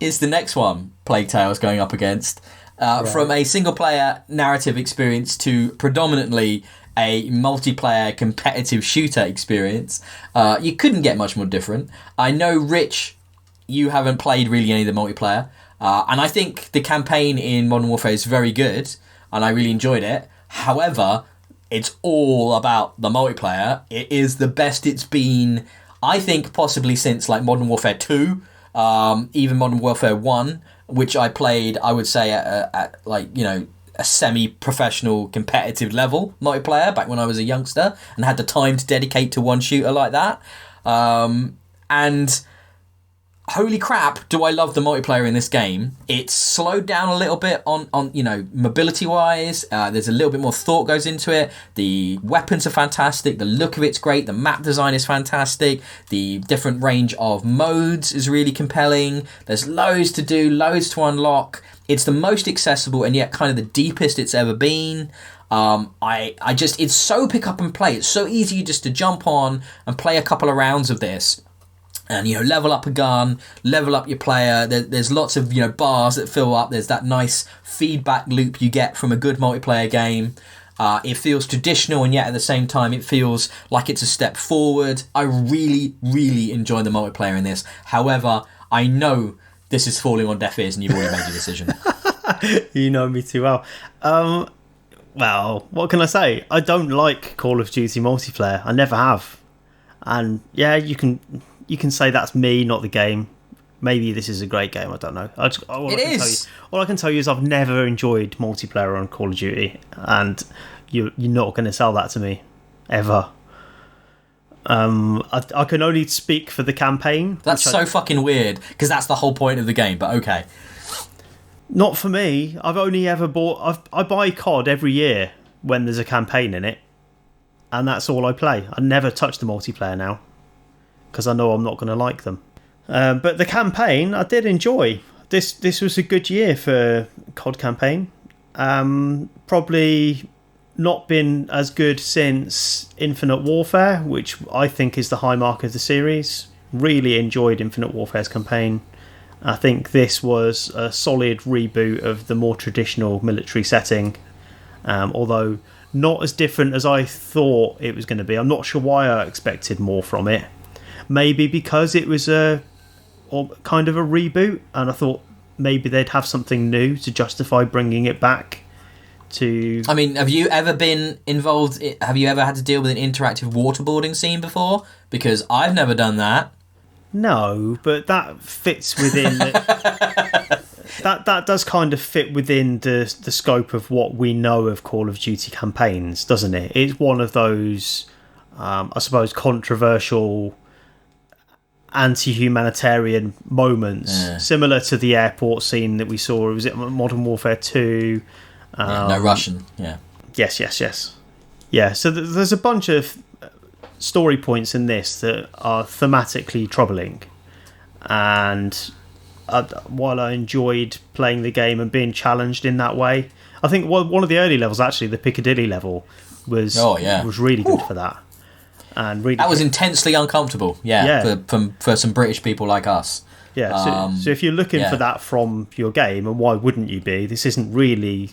is the next one Plague Tale is going up against. Right. From a single-player narrative experience to predominantly a multiplayer competitive shooter experience, you couldn't get much more different. I know, Rich, you haven't played really any of the multiplayer, and I think the campaign in Modern Warfare is very good, and I really enjoyed it. However, it's all about the multiplayer. It is the best it's been, I think, possibly since like Modern Warfare 2, even Modern Warfare 1, which I played, I would say, at a semi-professional competitive level multiplayer back when I was a youngster and had the time to dedicate to one shooter like that. And holy crap, do I love the multiplayer in this game. It's slowed down a little bit on mobility-wise. There's a little bit more thought goes into it. The weapons are fantastic. The look of it's great. The map design is fantastic. The different range of modes is really compelling. There's loads to do, loads to unlock. It's the most accessible and yet kind of the deepest it's ever been. It's so pick up and play. It's so easy just to jump on and play a couple of rounds of this. And, level up a gun, level up your player. There's lots of, bars that fill up. There's that nice feedback loop you get from a good multiplayer game. It feels traditional, and yet at the same time, it feels like it's a step forward. I really, really enjoy the multiplayer in this. However, I know this is falling on deaf ears, and you've already made your decision. You know me too well. Well, what can I say? I don't like Call of Duty multiplayer. I never have. And, yeah, you can say that's me, not the game. Maybe this is a great game, I don't know. All I can tell you is I've never enjoyed multiplayer on Call of Duty, and you're not going to sell that to me, ever. I can only speak for the campaign. That's so fucking weird, because that's the whole point of the game, but okay. Not for me. I've only ever bought... I buy COD every year when there's a campaign in it, and that's all I play. I never touch the multiplayer now, because I know I'm not going to like them. But the campaign, I did enjoy. This was a good year for COD campaign. Probably not been as good since Infinite Warfare, which I think is the high mark of the series. Really enjoyed Infinite Warfare's campaign. I think this was a solid reboot of the more traditional military setting, although not as different as I thought it was going to be. I'm not sure why I expected more from it. Maybe because it was kind of a reboot, and I thought maybe they'd have something new to justify bringing it back to... I mean, have you ever been involved... Have you ever had to deal with an interactive waterboarding scene before? Because I've never done that. No, but that fits within... that does kind of fit within the scope of what we know of Call of Duty campaigns, doesn't it? It's one of those, I suppose, controversial... anti-humanitarian moments, similar to the airport scene that we saw. Was it Modern Warfare 2? No Russian. Yeah. Yes. Yeah. So there's a bunch of story points in this that are thematically troubling, and while I enjoyed playing the game and being challenged in that way, I think one of the early levels, actually, the Piccadilly level, was really good for that. And really, that was intensely uncomfortable. For some British people like us. Yeah, so if you're looking for that from your game, and why wouldn't you be? This isn't really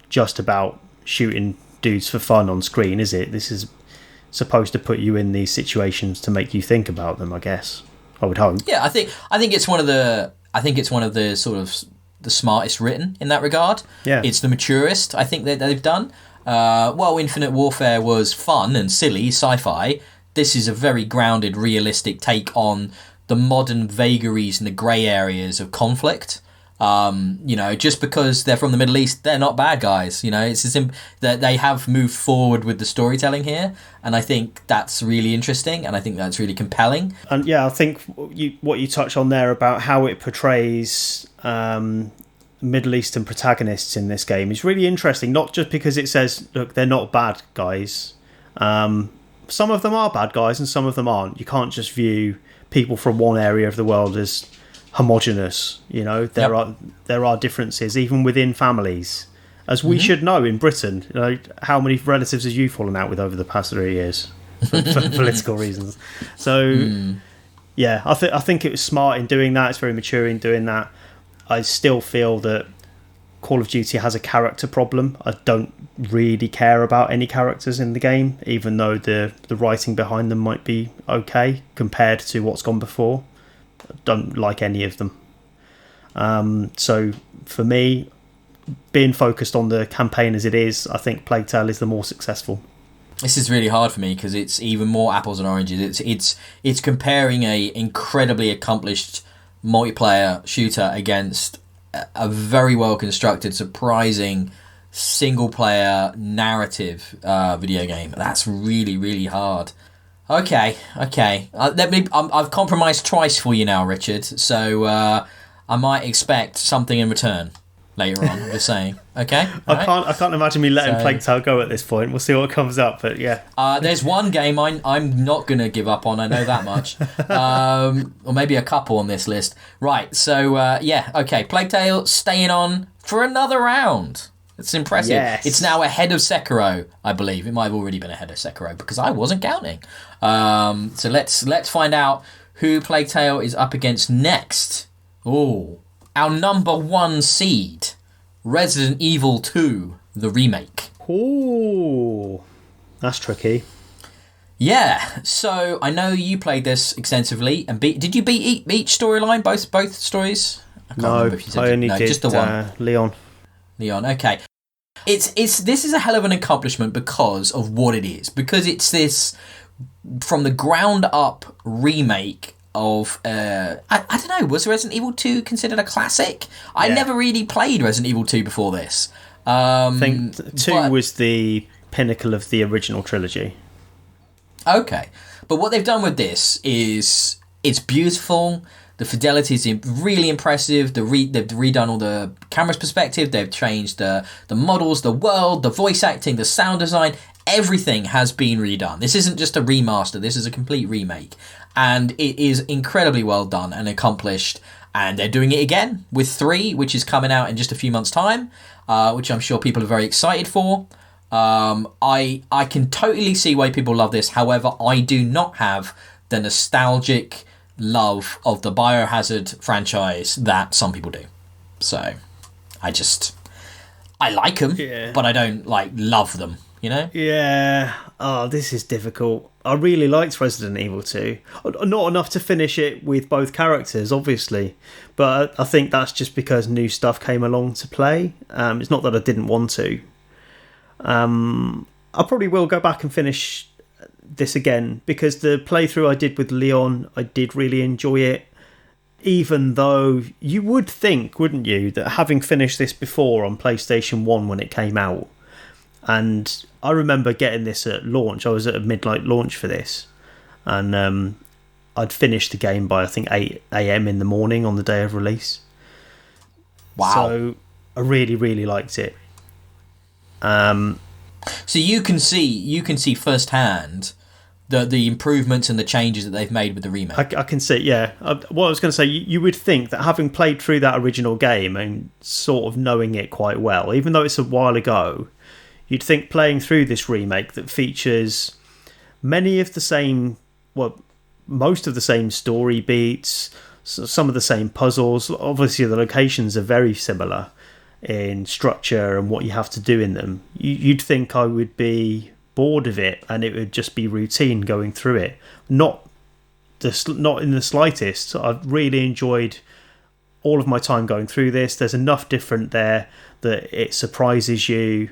just about shooting dudes for fun on screen, is it? This is supposed to put you in these situations to make you think about them, I guess. I would hope. Yeah, I think it's one of the sort of the smartest written in that regard. Yeah, it's the maturest I think that they've done. While Infinite Warfare was fun and silly sci-fi, this is a very grounded, realistic take on the modern vagaries and the grey areas of conflict. Just because they're from the Middle East, they're not bad guys. It's that they have moved forward with the storytelling here, and I think that's really interesting, and I think that's really compelling. And I think what you touch on there about how it portrays Middle Eastern protagonists in this game is really interesting. Not just because it says, look, they're not bad guys. Some of them are bad guys, and some of them aren't. You can't just view people from one area of the world as homogenous. There are differences even within families, as we should know in Britain. How many relatives have you fallen out with over the past 3 years for political reasons? So I think it was smart in doing that. It's very mature in doing that. I still feel that Call of Duty has a character problem. I don't really care about any characters in the game, even though the writing behind them might be okay compared to what's gone before. I don't like any of them. So for me, being focused on the campaign as it is, I think Plague Tale is the more successful. This is really hard for me because it's even more apples and oranges. It's comparing a incredibly accomplished multiplayer shooter against a very well constructed, surprising single player narrative video game. That's really, really hard. Okay. I've compromised twice for you now, Richard. So I might expect something in return later on. I'm just saying. Okay. I can't imagine me letting Plague Tale go at this point. We'll see what comes up. But yeah. There's one game I'm not going to give up on. I know that much. Or maybe a couple on this list. Right. So okay. Plague Tale staying on for another round. It's impressive. Yes. It's now ahead of Sekiro, I believe. It might have already been ahead of Sekiro because I wasn't counting. So let's find out who Plague Tale is up against next. Oh, our number 1 seed, Resident Evil 2, the remake. Ooh, that's tricky. Yeah, so I know you played this extensively and did you beat each storyline, both stories? I can't remember if you said I only did just the one. Leon, okay. This is a hell of an accomplishment because of what it is. Because it's this from the ground up remake of I don't know, was Resident Evil 2 considered a classic? I never really played Resident Evil 2 before this. I think 2 was the pinnacle of the original trilogy. Okay. But what they've done with this is it's beautiful. The fidelity is really impressive. They've redone all the camera's perspective. They've changed the models, the world, the voice acting, the sound design. Everything has been redone. This isn't just a remaster. This is a complete remake. And it is incredibly well done and accomplished. And they're doing it again with 3, which is coming out in just a few months' time, which I'm sure people are very excited for. I can totally see why people love this. However, I do not have the nostalgic love of the Biohazard franchise that some people do. So I like them, but I don't love them, Yeah. Oh, this is difficult. I really liked Resident Evil 2. Not enough to finish it with both characters, obviously, but I think that's just because new stuff came along to play. It's not that I didn't want to. I probably will go back and finish this again because the playthrough I did with Leon, I did really enjoy it, even though you would think, wouldn't you, that having finished this before on PlayStation 1 when it came out, and I remember getting this at launch, I was at a midnight launch for this, and I'd finished the game by I think 8 a.m. in the morning on the day of release. Wow. So I really, really liked it. So you can see firsthand the improvements and the changes that they've made with the remake. I can see, yeah. What I was going to say, you would think that having played through that original game and sort of knowing it quite well, even though it's a while ago, you'd think playing through this remake that features many of the same, well, most of the same story beats, some of the same puzzles. Obviously, the locations are very similar in structure and what you have to do in them. You'd think I would be bored of it and it would just be routine going through it. Not in the slightest. I've really enjoyed all of my time going through this. There's enough different there that it surprises you.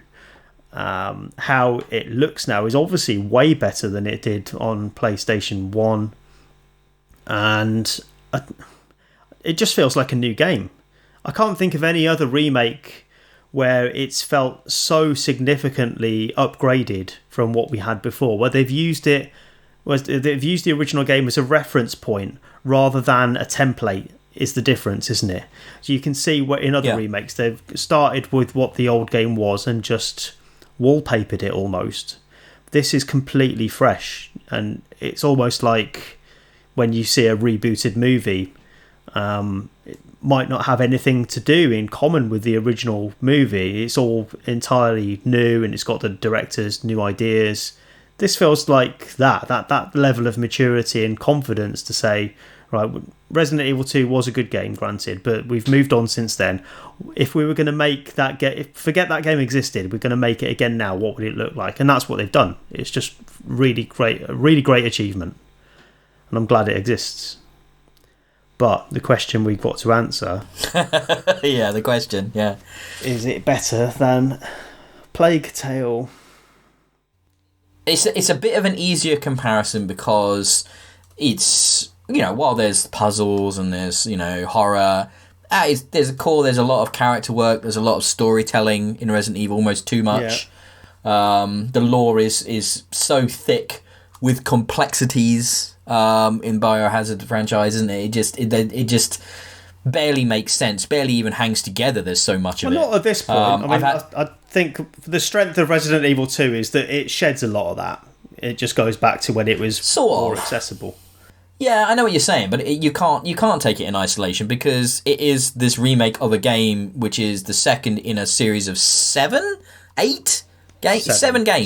How it looks now is obviously way better than it did on PlayStation 1, and it just feels like a new game. I can't think of any other remake where it's felt so significantly upgraded from what we had before, where they've used the original game as a reference point rather than a template. Is the difference, isn't it? So you can see what in other remakes they've started with what the old game was and just wallpapered it almost. This is completely fresh, and it's almost like when you see a rebooted movie, it might not have anything to do in common with the original movie. It's all entirely new, and it's got the director's new ideas. This feels like that level of maturity and confidence to say, right, Resident Evil 2 was a good game, granted, but we've moved on since then. If we were going to make that game, forget that game existed, we're going to make it again now, what would it look like? And that's what they've done. It's just really great, a really great achievement. And I'm glad it exists. But the question we've got to answer... yeah, the question, yeah. Is it better than Plague Tale? It's a bit of an easier comparison because it's... while there's puzzles and there's, horror, there's a lot of character work, there's a lot of storytelling in Resident Evil, almost too much. Yeah. The lore is so thick with complexities in Biohazard franchise, isn't it? It just barely makes sense, barely even hangs together. There's so much of it. Not at this point. I think the strength of Resident Evil 2 is that it sheds a lot of that. It just goes back to when it was more accessible. Yeah, I know what you're saying, but you can't take it in isolation because it is this remake of a game which is the second in a series of 7 games,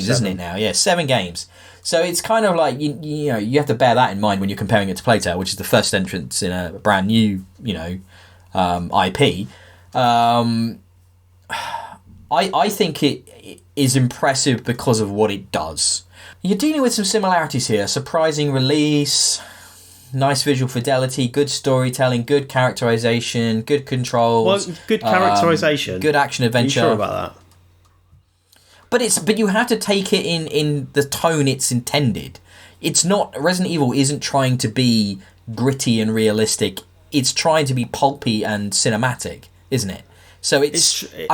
isn't it now? Yeah, 7 games. So it's kind of like you have to bear that in mind when you're comparing it to Plague Tale, which is the first entrance in a brand new IP. I think it is impressive because of what it does. You're dealing with some similarities here: surprising release, nice visual fidelity, good storytelling, good characterization, good controls. Well, good characterization. Good action adventure. Are you sure about that? But you have to take it in the tone it's intended. It's not... Resident Evil isn't trying to be gritty and realistic. It's trying to be pulpy and cinematic, isn't it? So I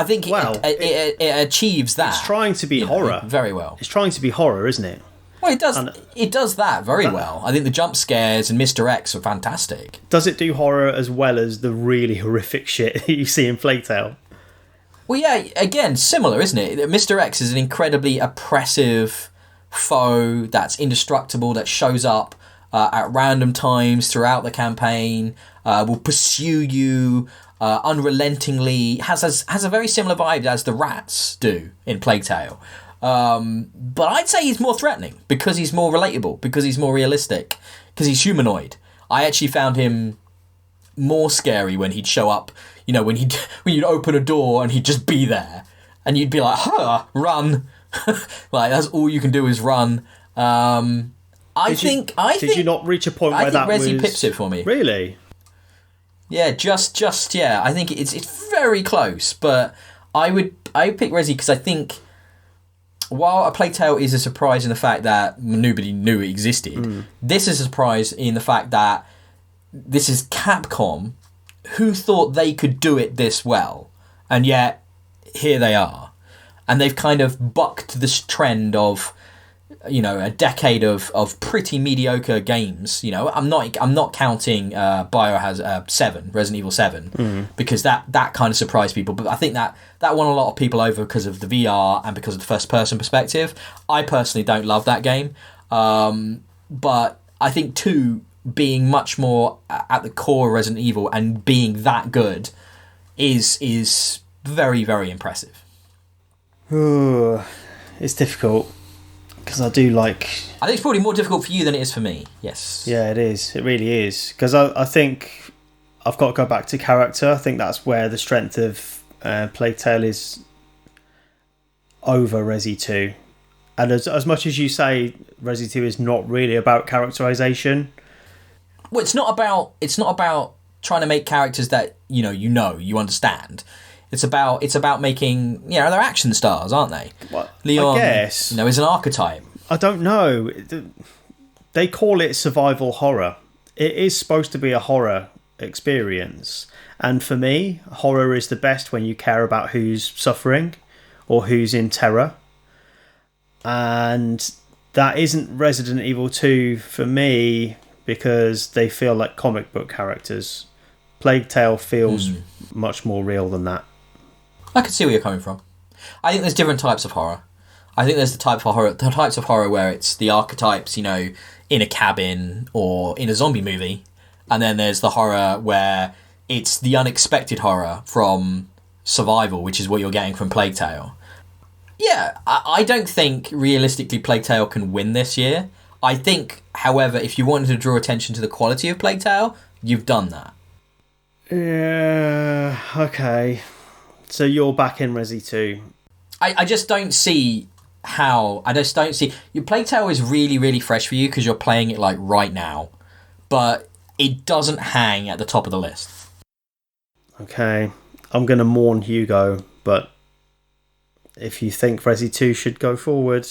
think it achieves that. It's trying to be horror. Very well. It's trying to be horror, isn't it? Well, it does that very well. I think the jump scares and Mr. X are fantastic. Does it do horror as well as the really horrific shit you see in Plague Tale? Well, yeah, again, similar, isn't it? Mr. X is an incredibly oppressive foe that's indestructible, that shows up at random times throughout the campaign, will pursue you unrelentingly, has a very similar vibe as the rats do in Plague Tale. But I'd say he's more threatening because he's more relatable, because he's more realistic, because he's humanoid. I actually found him more scary when he'd show up, when you'd open a door and he'd just be there and you'd be like, run. Like, that's all you can do is run. Did you not reach a point where that was... I think Resi pips it for me. Really? Yeah, just I think it's very close, but I would pick Resi because I think while A Plague Tale is a surprise in the fact that nobody knew it existed, this is a surprise in the fact that this is Capcom, who thought they could do it this well, and yet here they are, and they've kind of bucked this trend of a decade of pretty mediocre games. I'm not counting Biohazard 7, Resident Evil 7, because that kind of surprised people. But I think that won a lot of people over because of the VR and because of the first person perspective. I personally don't love that game. but I think 2 being much more at the core of Resident Evil and being that good is very, very impressive. Ooh, it's difficult because I do like. I think it's probably more difficult for you than it is for me. Yes. Yeah, it is. It really is, because I think I've got to go back to character. I think that's where the strength of Plague Tale is over Resi 2. And as much as you say Resi 2 is not really about characterization. Well, it's not about trying to make characters that you understand. It's about making, they're action stars, aren't they? Well, Leon, I guess, is an archetype. I don't know. They call it survival horror. It is supposed to be a horror experience. And for me, horror is the best when you care about who's suffering or who's in terror. And that isn't Resident Evil 2 for me, because they feel like comic book characters. Plague Tale feels much more real than that. I can see where you're coming from. I think there's different types of horror. I think there's the types of horror where it's the archetypes, in a cabin or in a zombie movie. And then there's the horror where it's the unexpected horror from survival, which is what you're getting from Plague Tale. Yeah, I don't think realistically Plague Tale can win this year. I think, however, if you wanted to draw attention to the quality of Plague Tale, you've done that. Yeah, okay. So you're back in Resi 2. I just don't see how... I just don't see... Your Plague Tale is really, really fresh for you because you're playing it like right now. But it doesn't hang at the top of the list. Okay. I'm going to mourn Hugo, but if you think Resi 2 should go forward,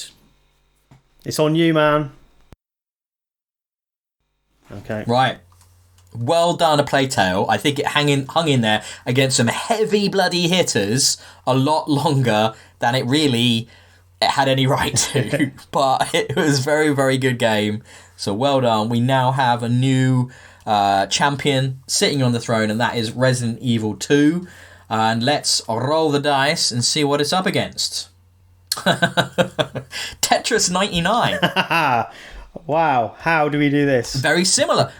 it's on you, man. Okay. Right. Well done, A Plague Tale. I think it hung in there against some heavy bloody hitters a lot longer than it had any right to. But it was a very, very good game. So well done. We now have a new champion sitting on the throne, and that is Resident Evil 2. And let's roll the dice and see what it's up against. Tetris 99. Wow, how do we do this? Very similar.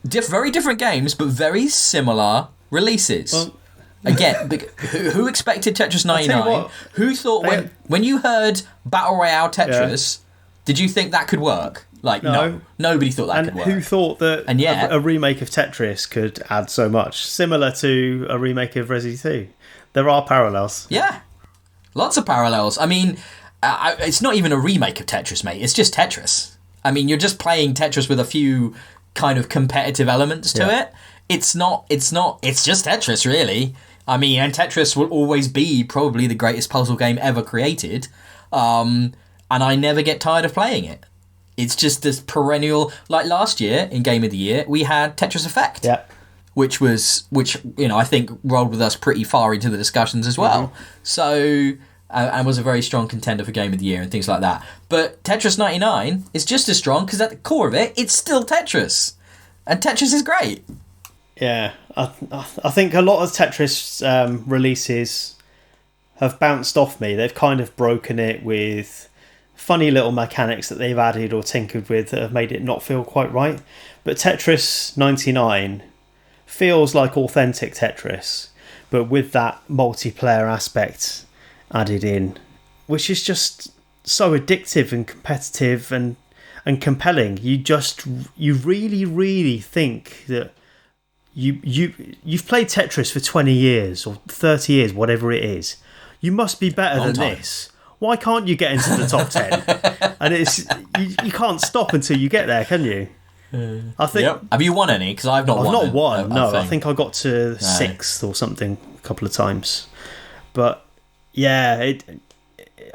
Very different games, but very similar releases. Well, again, who expected Tetris 99? Who thought when you heard Battle Royale Tetris, did you think that could work? Like, no, nobody thought that could work. And who thought that a remake of Tetris could add so much? Similar to a remake of Resi 2. There are parallels. Yeah, lots of parallels. I mean, it's not even a remake of Tetris, mate. It's just Tetris. I mean, you're just playing Tetris with a few kind of competitive elements to it. It's just Tetris, really. I mean, and Tetris will always be probably the greatest puzzle game ever created. And I never get tired of playing it. It's just this perennial, like last year in Game of the Year, we had Tetris Effect. Yeah. Which I think rolled with us pretty far into the discussions as well. Mm-hmm. So, and was a very strong contender for Game of the Year and things like that. But Tetris 99 is just as strong because at the core of it, it's still Tetris. And Tetris is great. Yeah, I think a lot of Tetris releases have bounced off me. They've kind of broken it with funny little mechanics that they've added or tinkered with that have made it not feel quite right. But Tetris 99 feels like authentic Tetris, but with that multiplayer aspect added in, which is just so addictive and competitive and compelling. You really, really think that you've played Tetris for 20 years or 30 years, whatever it is. You must be better than this. Why can't you get into the top 10? And it's you can't stop until you get there, can you? I think. Yep. Have you won any? Because I've not won. I've not won. No, I think I got to 6th or something a couple of times. But yeah,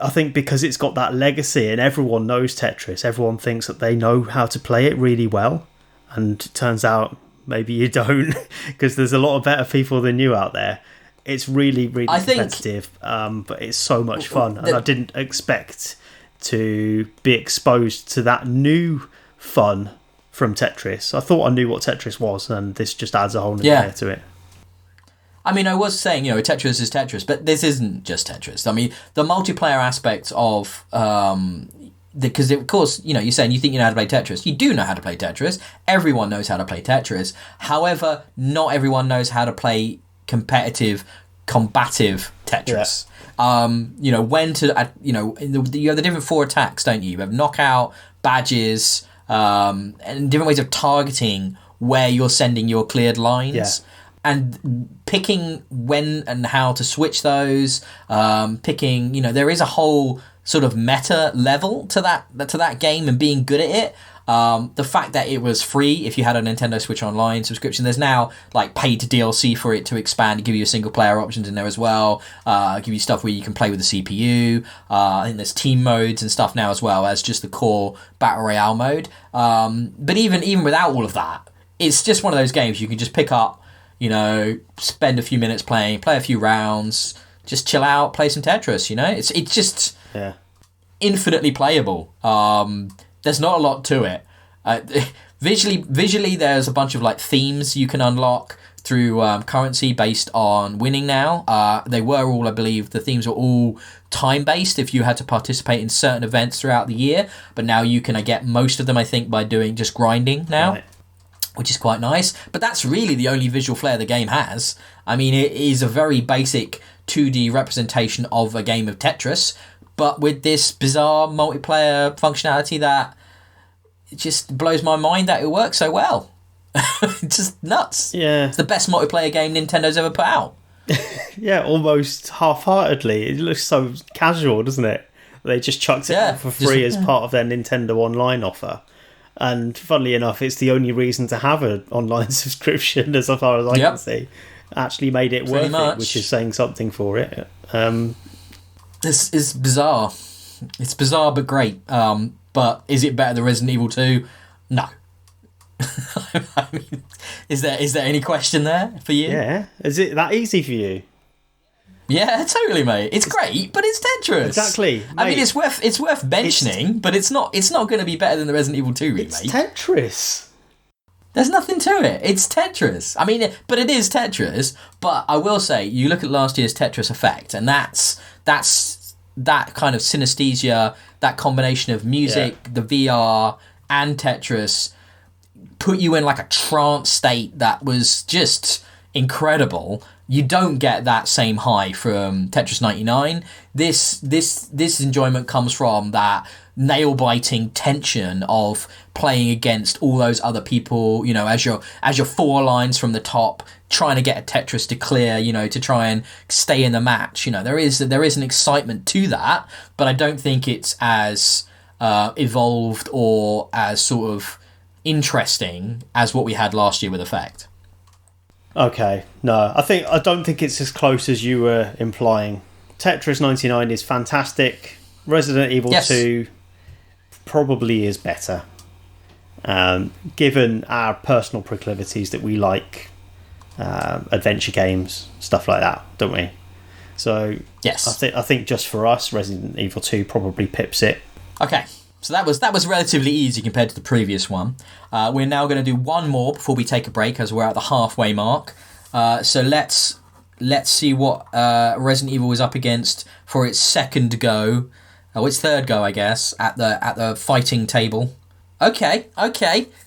I think because it's got that legacy and everyone knows Tetris, everyone thinks that they know how to play it really well, and it turns out maybe you don't, because there's a lot of better people than you out there. It's really, really competitive, but it's so much fun, and I didn't expect to be exposed to that new fun from Tetris. I thought I knew what Tetris was, and this just adds a whole new layer to it. I mean, I was saying, Tetris is Tetris, but this isn't just Tetris. I mean, the multiplayer aspect of because of course, you're saying you think you know how to play Tetris. You do know how to play Tetris. Everyone knows how to play Tetris. However, not everyone knows how to play competitive, combative Tetris. Yeah. When to, you have the different 4 attacks, don't you? You have knockout, badges, and different ways of targeting where you're sending your cleared lines. Yeah. And picking when and how to switch those, picking, there is a whole sort of meta level to that game and being good at it. The fact that it was free if you had a Nintendo Switch Online subscription, there's now like paid to DLC for it to expand, give you single player options in there as well, give you stuff where you can play with the CPU. I think there's team modes and stuff now as well as just the core Battle Royale mode. But even without all of that, it's just one of those games you can just pick up, spend a few minutes playing, play a few rounds, just chill out, play some Tetris, It's just infinitely playable. There's not a lot to it. Visually, there's a bunch of like themes you can unlock through currency based on winning now. They were all, I believe, the themes were all time-based if you had to participate in certain events throughout the year. But now you can get most of them, I think, by doing just grinding now. Right. Which is quite nice. But that's really the only visual flair the game has. I mean, it is a very basic 2D representation of a game of Tetris, but with this bizarre multiplayer functionality that it just blows my mind that it works so well. It's just nuts. Yeah. It's the best multiplayer game Nintendo's ever put out. Yeah, almost half-heartedly. It looks so casual, doesn't it? They just chucked it out for free as part of their Nintendo Online offer. And funnily enough, it's the only reason to have an online subscription, as far as I can see. Actually made it worth it, which is saying something for it. This is bizarre. It's bizarre but great. But is it better than Resident Evil 2? No. I mean, is there any question there for you? Yeah. Is it that easy for you? Yeah, totally, mate. It's great, but it's Tetris. Exactly. Mate. I mean, it's worth mentioning, but it's not going to be better than the Resident Evil 2 remake. It's Tetris. There's nothing to it. It's Tetris. I mean, but it is Tetris. But I will say, you look at last year's Tetris Effect, and that's that kind of synesthesia, that combination of music, the VR, and Tetris, put you in like a trance state that was just incredible. You don't get that same high from Tetris 99. This enjoyment comes from that nail-biting tension of playing against all those other people, as your 4 lines from the top, trying to get a Tetris to clear, to try and stay in the match. There is an excitement to that, but I don't think it's as evolved or as sort of interesting as what we had last year with Effect. Okay, no, I don't think it's as close as you were implying. Tetris 99 is fantastic. Resident Evil 2 probably is better. Given our personal proclivities that we like adventure games, stuff like that, don't we? So yes, I think just for us, Resident Evil 2 probably pips it. Okay. So that was relatively easy compared to the previous one. We're now going to do one more before we take a break, as we're at the halfway mark. So let's see what Resident Evil is up against for its second go, or its third go, I guess, at the fighting table. Okay.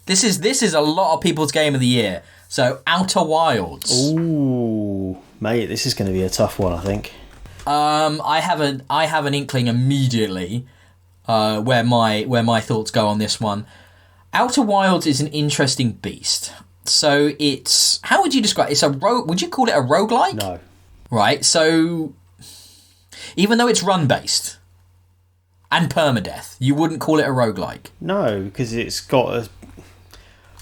This is a lot of people's game of the year. So Outer Wilds. Ooh, mate, this is going to be a tough one, I think. I have an inkling immediately. Where my thoughts go on this one. Outer Wilds is an interesting beast. So it's, how would you describe it? Would you call it a roguelike? No. Right, so even though it's run-based and permadeath, you wouldn't call it a roguelike? No, because it's got a...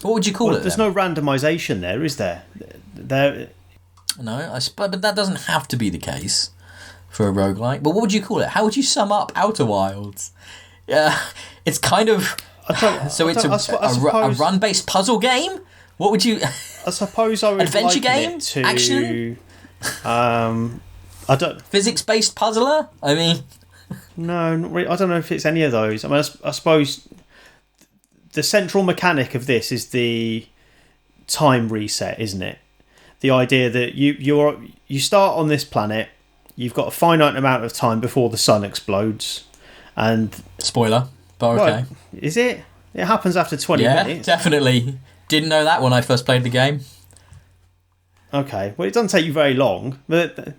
What would you call it There's then? no randomisation there, is there? No, but that doesn't have to be the case for a roguelike. But what would you call it? How would you sum up Outer Wilds? It's kind of... So it's a run-based puzzle game? What would you... I suppose I would adventure liken game? it to... Action? I don't... Physics-based puzzler? I mean... No, not really. I don't know if it's any of those. I mean, I suppose the central mechanic of this is the time reset, isn't it? The idea that you start on this planet, you've got a finite amount of time before the sun explodes, and... Spoiler. But okay. Right. Is it? It happens after 20 minutes. Yeah, definitely. Didn't know that when I first played the game. Okay. Well, it doesn't take you very long, but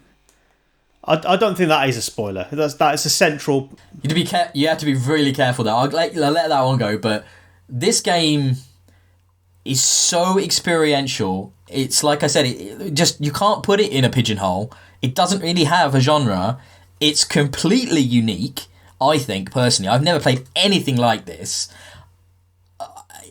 I don't think that is a spoiler. That is a central. You have to be really careful there. I'll let that one go. But this game is so experiential. It's like I said, you can't put it in a pigeonhole. It doesn't really have a genre. It's completely unique, I think, personally. I've never played anything like this.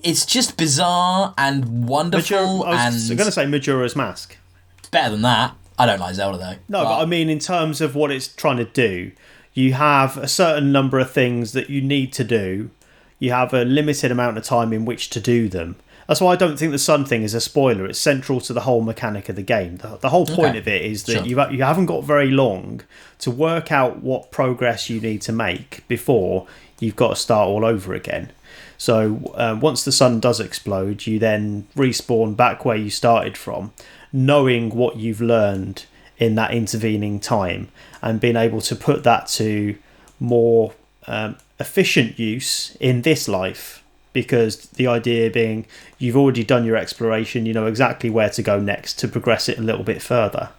It's just bizarre and wonderful. I was going to say Majora's Mask. It's better than that. I don't like Zelda, though. No, but I mean, in terms of what it's trying to do, you have a certain number of things that you need to do. You have a limited amount of time in which to do them. That's why I don't think the sun thing is a spoiler. It's central to the whole mechanic of the game. The whole point of it is that you haven't got very long to work out what progress you need to make before you've got to start all over again. So once the sun does explode, you then respawn back where you started from, knowing what you've learned in that intervening time and being able to put that to more efficient use in this life. Because the idea being you've already done your exploration, you know exactly where to go next to progress it a little bit further.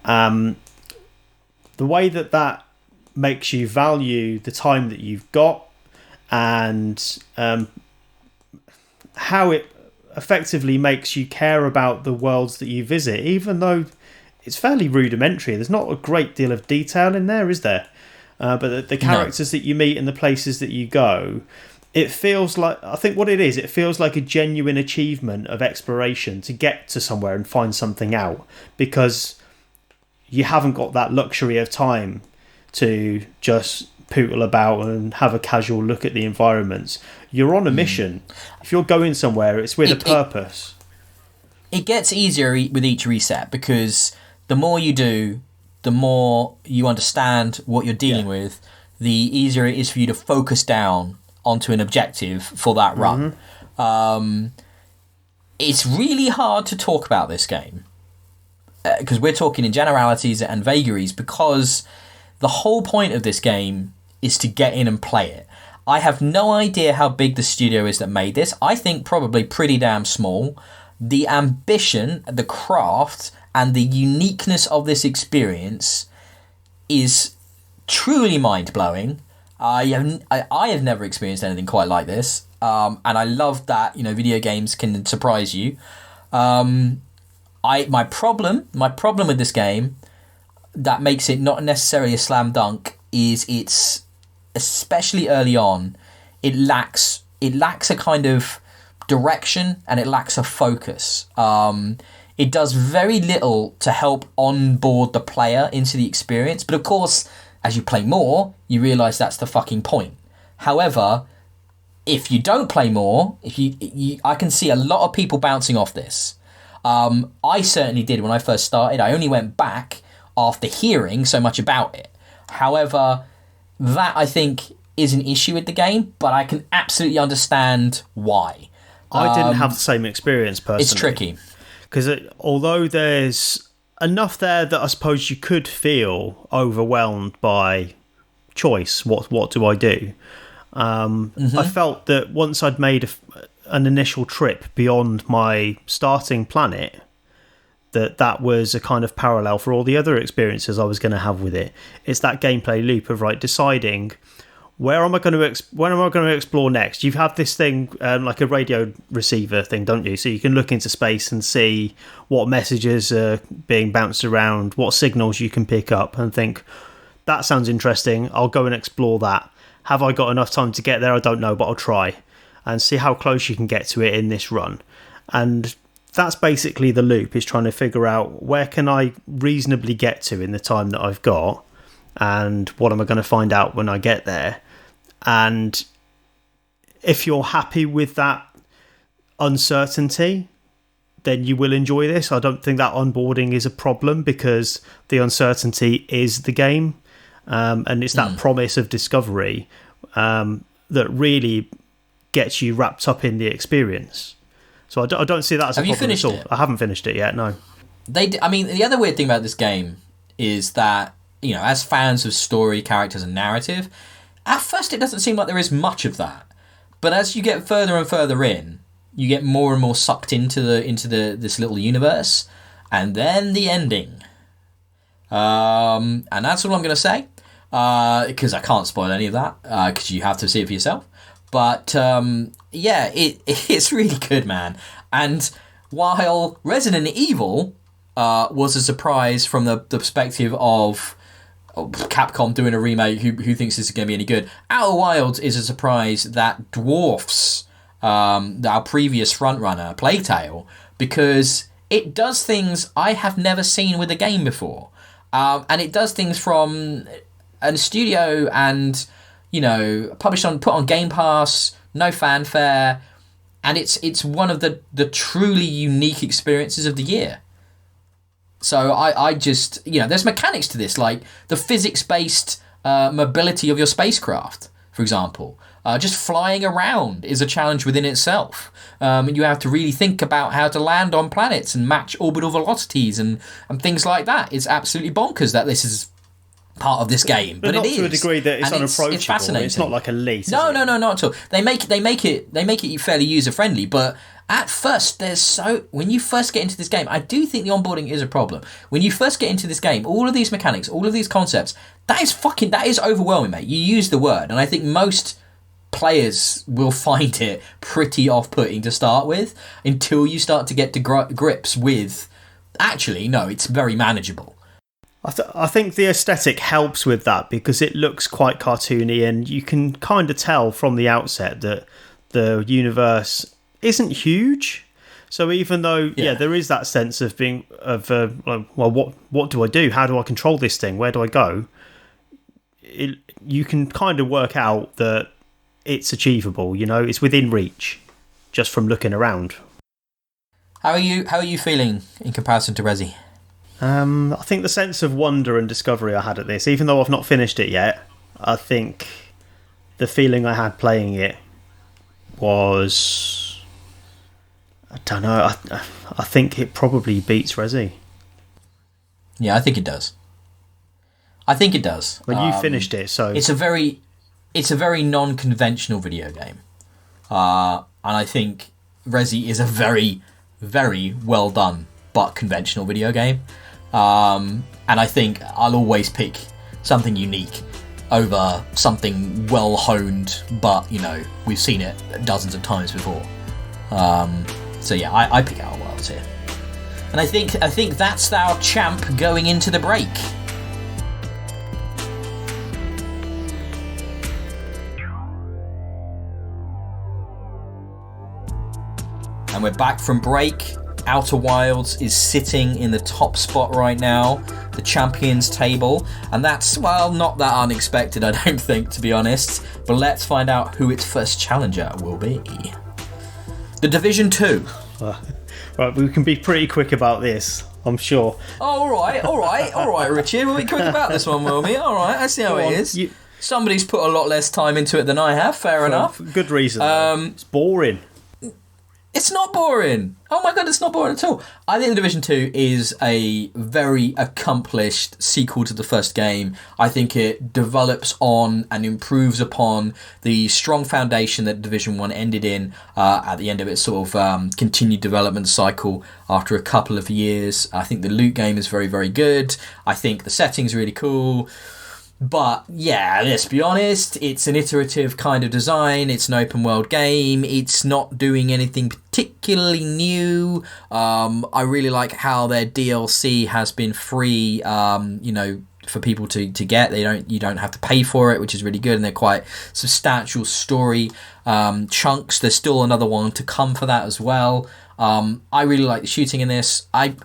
The way that makes you value the time that you've got and how it effectively makes you care about the worlds that you visit, even though it's fairly rudimentary. There's not a great deal of detail in there, is there? But the characters that you meet and the places that you go... It feels like, I think what it is, it feels like a genuine achievement of exploration to get to somewhere and find something out, because you haven't got that luxury of time to just pootle about and have a casual look at the environments. You're on a mission. If you're going somewhere, it's with a purpose. It gets easier with each reset, because the more you do, the more you understand what you're dealing with, the easier it is for you to focus down onto an objective for that run. It's really hard to talk about this game because we're talking in generalities and vagaries, because the whole point of this game is to get in and play it. I have no idea how big the studio is that made this. I think probably pretty damn small. The ambition, the craft, and the uniqueness of this experience is truly mind-blowing. I have never experienced anything quite like this, and I love that video games can surprise you. My problem with this game that makes it not necessarily a slam dunk is it's, especially early on, it lacks a kind of direction and it lacks a focus. It does very little to help onboard the player into the experience, but of course, as you play more, you realise that's the fucking point. However, if you don't play more, I can see a lot of people bouncing off this. I certainly did when I first started. I only went back after hearing so much about it. However, that I think is an issue with the game, but I can absolutely understand why. I didn't have the same experience personally. It's tricky. Because although there's enough there that I suppose you could feel overwhelmed by choice, what do I do? I felt that once I'd made an initial trip beyond my starting planet, that was a kind of parallel for all the other experiences I was going to have with it. It's that gameplay loop of deciding where am I going to explore next. You have this thing like a radio receiver thing, don't you? So you can look into space and see what messages are being bounced around, what signals you can pick up, and think that sounds interesting. I'll go and explore that. Have I got enough time to get there? I don't know, but I'll try and see how close you can get to it in this run. And that's basically the loop, is trying to figure out where can I reasonably get to in the time that I've got, and what am I going to find out when I get there. And if you're happy with that uncertainty, then you will enjoy this. I don't think that onboarding is a problem, because the uncertainty is the game, and it's that promise of discovery that really gets you wrapped up in the experience. So I don't see that as a problem at all. I haven't finished it yet, no. The other weird thing about this game is that, as fans of story, characters, and narrative, at first it doesn't seem like there is much of that, but as you get further and further in, you get more and more sucked into this little universe, and then the ending. And that's all I'm going to say, because I can't spoil any of that, because you have to see it for yourself. But yeah, it's really good, man. And while Resident Evil was a surprise from the perspective of Capcom doing a remake, who thinks this is going to be any good, Outer Wilds is a surprise that dwarfs our previous frontrunner, Plague Tale, because it does things I have never seen with a game before. And it does things from a studio and, put on Game Pass, no fanfare, and it's one of the truly unique experiences of the year. So I just, there's mechanics to this, like the physics-based mobility of your spacecraft, for example. Just flying around is a challenge within itself. You have to really think about how to land on planets and match orbital velocities and things like that. It's absolutely bonkers that this is part of this game, but not it is to a degree that it's unapproachable. It's fascinating. It's not like Elite. No, not at all. They make it fairly user friendly, but at first when you first get into this game, I do think the onboarding is a problem. When you first get into this game, all of these mechanics, all of these concepts, that is overwhelming, mate. You use the word, and I think most players will find it pretty off-putting to start with until you start to get to grips with, actually, no, it's very manageable. I think the aesthetic helps with that because it looks quite cartoony, and you can kind of tell from the outset that the universe isn't huge. So even though there is that sense of being what do I do? How do I control this thing? Where do I go? You can kind of work out that it's achievable. It's within reach just from looking around. How are you feeling in comparison to Resi? I think the sense of wonder and discovery I had at this, even though I've not finished it yet, I think the feeling I had playing it was, I don't know, I think it probably beats Resi. Yeah, I think it does. But you finished it, so it's a very non-conventional video game, and I think Resi is a very, very well done but conventional video game. And I think I'll always pick something unique over something well honed, but we've seen it dozens of times before. So yeah, I pick Outer Wilds here, and I think that's our champ going into the break. And we're back from break. Outer Wilds is sitting in the top spot right now, the champions table, and that's, not that unexpected, I don't think, to be honest, but let's find out who its first challenger will be. The Division 2. Right, we can be pretty quick about this, I'm sure. Oh, all right, Richard, we'll be quick about this one, will we? All right, I see how it is. Somebody's put a lot less time into it than I have, fair enough. For good reason. It's boring. It's not boring. Oh my god, it's not boring at all. I think The Division 2 is a very accomplished sequel to the first game. I think it develops on and improves upon the strong foundation that Division 1 ended in at the end of its sort of continued development cycle after a couple of years. I think the loot game is very, very good. I think the setting's really cool. But yeah, let's be honest, it's an iterative kind of design, it's an open world game, it's not doing anything particularly new. I really like how their DLC has been free, for people to get. You don't have to pay for it, which is really good, and they're quite substantial story chunks. There's still another one to come for that as well. I really like the shooting in this. I've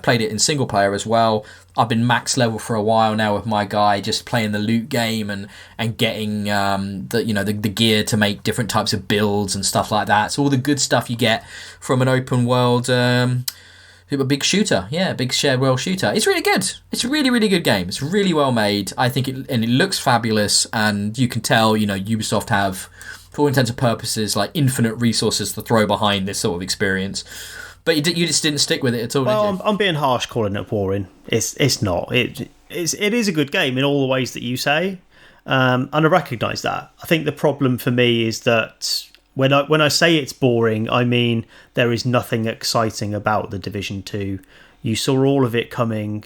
played it in single player as well. I've been max level for a while now with my guy, just playing the loot game and getting the gear to make different types of builds and stuff like that. So all the good stuff you get from an open world, a big shooter, big shared world shooter. It's really good. It's a really, really good game. It's really well made. I think it looks fabulous, and you can tell Ubisoft have, for all intents and purposes, like infinite resources to throw behind this sort of experience. But you just didn't stick with it at all, did you? I'm being harsh calling it boring. It's not. It is a good game in all the ways that you say. and I recognise that. I think the problem for me is that when I say it's boring, I mean there is nothing exciting about the Division 2. You saw all of it coming.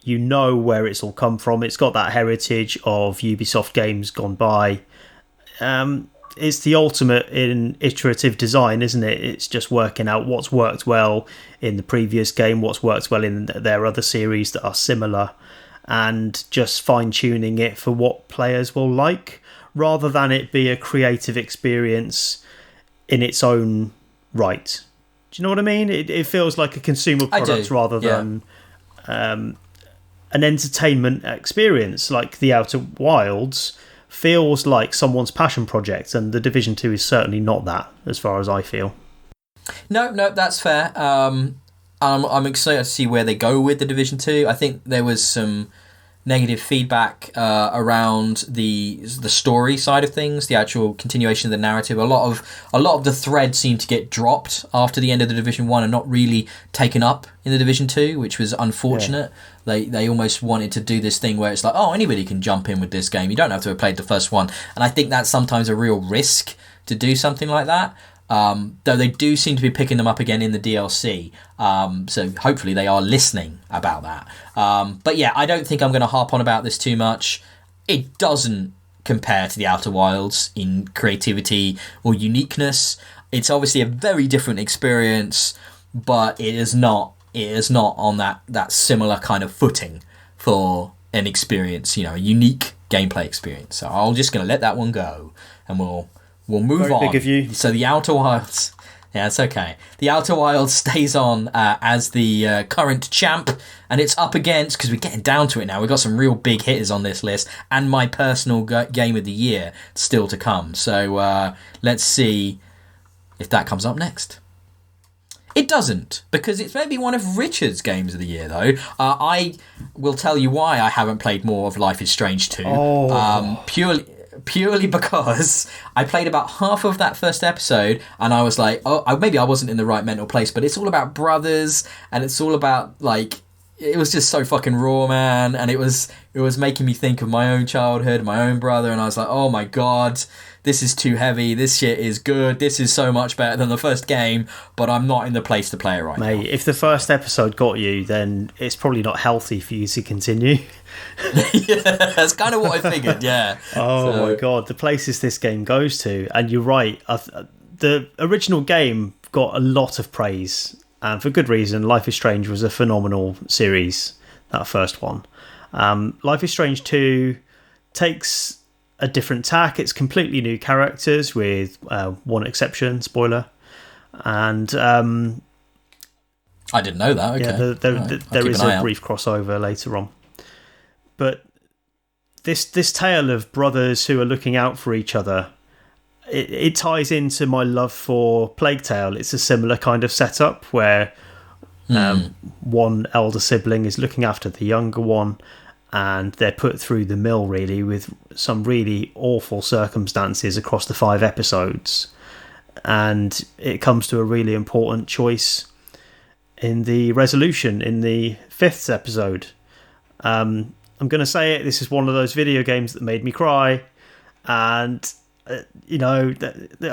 You know where it's all come from. It's got that heritage of Ubisoft games gone by. It's the ultimate in iterative design, isn't it? It's just working out what's worked well in the previous game, what's worked well in their other series that are similar, and just fine-tuning it for what players will like, rather than it be a creative experience in its own right. Do you know what I mean? It feels like a consumer product rather than an entertainment experience. Like The Outer Wilds feels like someone's passion project, and the Division 2 is certainly not that, as far as I feel. No, that's fair. I'm excited to see where they go with the Division 2. I think there was some negative feedback around the story side of things, the actual continuation of the narrative. A lot of the threads seemed to get dropped after the end of the Division 1 and not really taken up in the Division 2, which was unfortunate. Yeah. They almost wanted to do this thing where it's like, oh, anybody can jump in with this game. You don't have to have played the first one. And I think that's sometimes a real risk to do something like that. Though they do seem to be picking them up again in the DLC. So hopefully they are listening about that. But yeah, I don't think I'm going to harp on about this too much. It doesn't compare to the Outer Wilds in creativity or uniqueness. It's obviously a very different experience, but it is not on that similar kind of footing for an experience, a unique gameplay experience. So I'm just going to let that one go, and we'll move Very on. big of you. So the Outer Wilds, yeah, it's okay. The Outer Wilds stays on as the current champ, and it's up against, because we're getting down to it now, we've got some real big hitters on this list, and my personal game of the year still to come. So let's see if that comes up next. It doesn't, because it's maybe one of Richard's games of the year, though. I will tell you why I haven't played more of Life is Strange 2. Purely because I played about half of that first episode and I was like, maybe I wasn't in the right mental place, but it's all about brothers and it's all about, like, it was just so fucking raw, man, and it was making me think of my own childhood, my own brother, and I was like, oh my god, this is too heavy, this shit is good, this is so much better than the first game, but I'm not in the place to play it right now. Mate, if the first episode got you, then it's probably not healthy for you to continue. Yeah, that's kind of what I figured, yeah. My god, the places this game goes to, and you're right, the original game got a lot of praise, and for good reason. Life is Strange was a phenomenal series, that first one. Life is Strange 2 takes a different tack. It's completely new characters with one exception, spoiler. And I didn't know that, okay. Yeah, there is a brief crossover later on. But this tale of brothers who are looking out for each other, it ties into my love for Plague Tale. It's a similar kind of setup where one elder sibling is looking after the younger one, and they're put through the mill, really, with some really awful circumstances across the 5 episodes. And it comes to a really important choice in the resolution in the 5th episode. I'm going to say it, this is one of those video games that made me cry, and it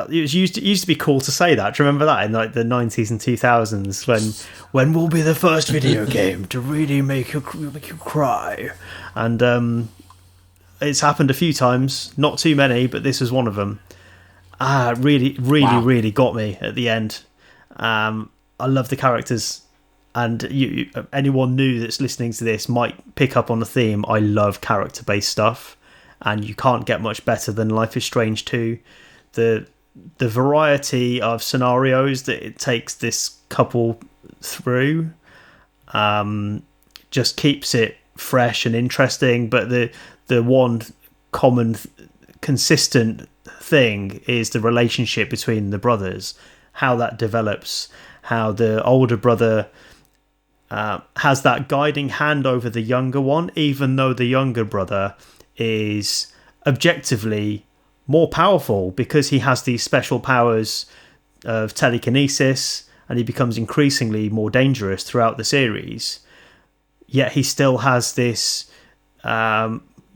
used to be cool to say that. Do you remember that in like the 90s and 2000s when will be the first video game to really make you cry? And it's happened a few times, not too many, but this was one of them. Really got me at the end. I love the characters, and anyone new that's listening to this might pick up on the theme. I love character-based stuff, and you can't get much better than Life is Strange 2. The variety of scenarios that it takes this couple through just keeps it fresh and interesting, but the one common consistent thing is the relationship between the brothers, how that develops, how the older brother has that guiding hand over the younger one, even though the younger brother is objectively more powerful because he has these special powers of telekinesis, and he becomes increasingly more dangerous throughout the series. Yet he still has this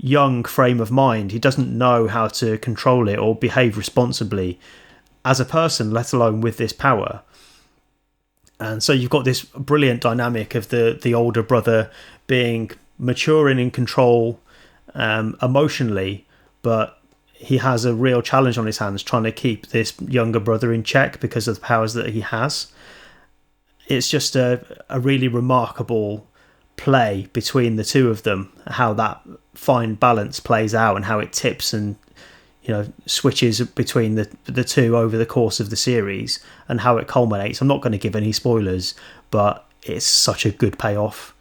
young frame of mind. He doesn't know how to control it or behave responsibly as a person, let alone with this power. And so you've got this brilliant dynamic of the older brother being mature and in control emotionally, but he has a real challenge on his hands trying to keep this younger brother in check because of the powers that he has. It's just a really remarkable play between the two of them, how that fine balance plays out and how it tips and switches between the two over the course of the series and how it culminates. I'm not going to give any spoilers, but it's such a good payoff.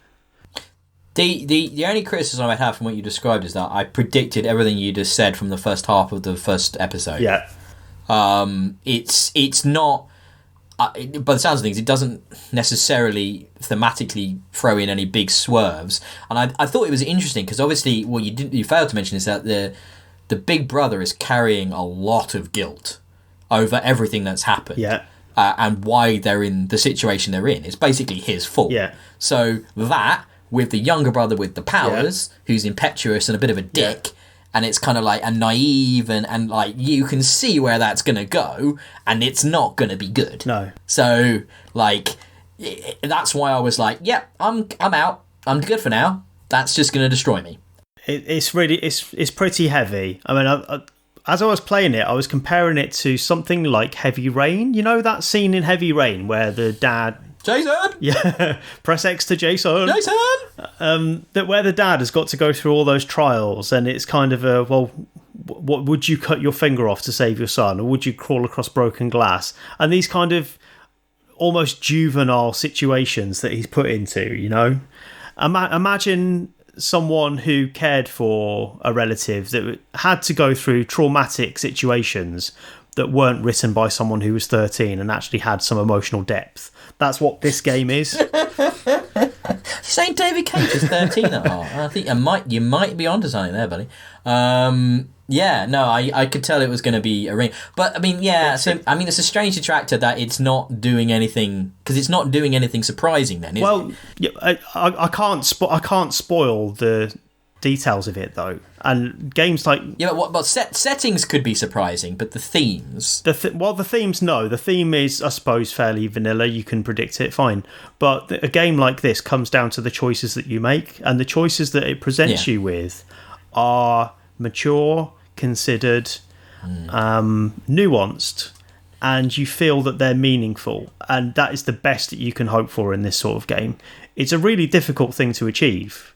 The only criticism I have from what you described is that I predicted everything you just said from the first half of the first episode. Yeah. It's not... by the sounds of things, it doesn't necessarily thematically throw in any big swerves. And I thought it was interesting because obviously what you failed to mention is that the big brother is carrying a lot of guilt over everything that's happened. Yeah. And why they're in the situation they're in. It's basically his fault. Yeah. So that, with the younger brother with the powers, who's impetuous and a bit of a dick, and it's kind of like a naive and like you can see where that's going to go, and it's not going to be good. No. So like that's why I was like, yeah, I'm out. I'm good for now. That's just going to destroy me. It's pretty heavy. I mean, as I was playing it, I was comparing it to something like Heavy Rain. You know that scene in Heavy Rain where the dad... Jason! Yeah, press X to Jason! Jason! That where the dad has got to go through all those trials, and it's kind of a, well, what would you cut your finger off to save your son, or would you crawl across broken glass? And these kind of almost juvenile situations that he's put into, Imagine someone who cared for a relative that had to go through traumatic situations that weren't written by someone who was 13 and actually had some emotional depth. That's what this game is. You're saying David Cage is 13 at heart? I think you might be onto something there, buddy. Yeah, no, I could tell it was going to be a ring. But, I mean, yeah, so, I mean, it's a strange detractor that it's not doing anything... Because it's not doing anything surprising then, is it? Yeah, I can't spoil the details of it, though. And games like... Yeah, but settings could be surprising, but the themes... The themes, no. The theme is, I suppose, fairly vanilla. You can predict it, fine. But a game like this comes down to the choices that you make, and the choices that it presents you with are mature, considered, nuanced, and you feel that they're meaningful, and that is the best that you can hope for in this sort of game. It's a really difficult thing to achieve.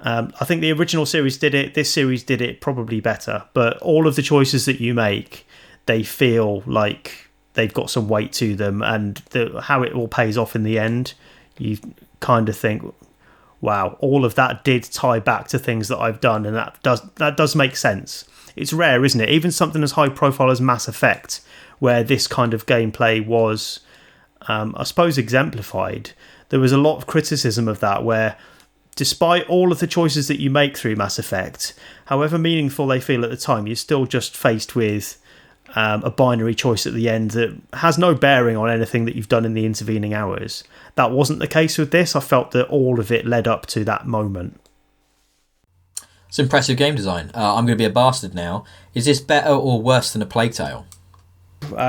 I think the original series did it. This series did it probably better, but all of the choices that you make, they feel like they've got some weight to them, and how it all pays off in the end, you kind of think, wow, all of that did tie back to things that I've done, and that does make sense. It's rare, isn't it? Even something as high profile as Mass Effect, where this kind of gameplay was, I suppose, exemplified. There was a lot of criticism of that, where despite all of the choices that you make through Mass Effect, however meaningful they feel at the time, you're still just faced with a binary choice at the end that has no bearing on anything that you've done in the intervening hours. That wasn't the case with this. I felt that all of it led up to that moment. It's impressive game design. I'm going to be a bastard now. Is this better or worse than A Plague Tale? Because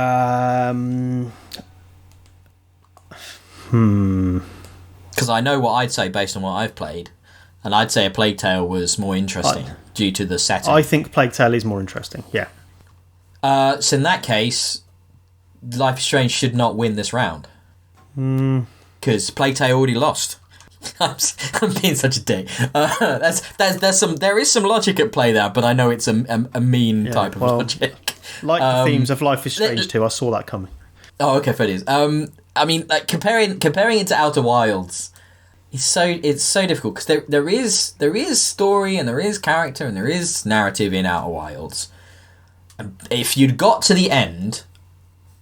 I know what I'd say based on what I've played, and I'd say A Plague Tale was more interesting due to the setting. I think Plague Tale is more interesting, yeah. So in that case, Life is Strange should not win this round. Because Plague Tale already lost. I'm being such a dick. There is some logic at play there, but I know it's a mean type of logic. Like the themes of Life is Strange too, I saw that coming. Oh, okay, fair dues. I mean, like comparing it to Outer Wilds, it's so difficult because there is story and there is character and there is narrative in Outer Wilds. If you'd got to the end,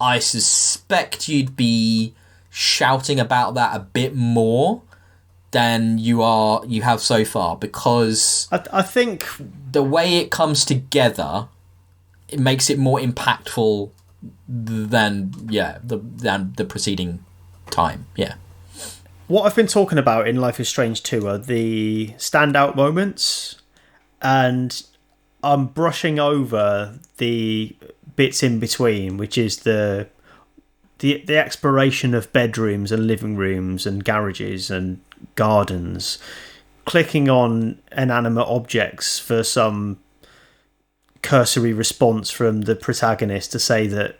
I suspect you'd be shouting about that a bit more than you have so far, because I think the way it comes together, it makes it more impactful than the preceding time. Yeah. What I've been talking about in Life is Strange 2 are the standout moments, and I'm brushing over the bits in between, which is the exploration of bedrooms and living rooms and garages and gardens, clicking on inanimate objects for some cursory response from the protagonist to say that,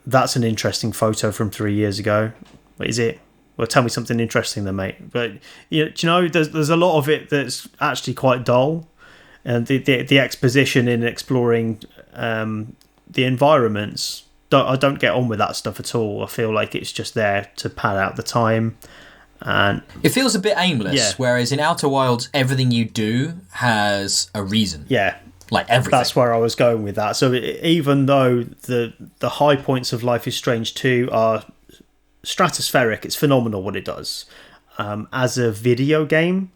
that's an interesting photo from 3 years ago. What is it? Well, tell me something interesting then, mate. But there's a lot of it that's actually quite dull, and the exposition in exploring the environments, I don't get on with that stuff at all. I feel like it's just there to pad out the time, and it feels a bit aimless. Yeah. Whereas in Outer Wilds, everything you do has a reason. Yeah. Like everything. That's where I was going with that. So even though the high points of Life is Strange 2 are stratospheric, it's phenomenal what it does. As a video game,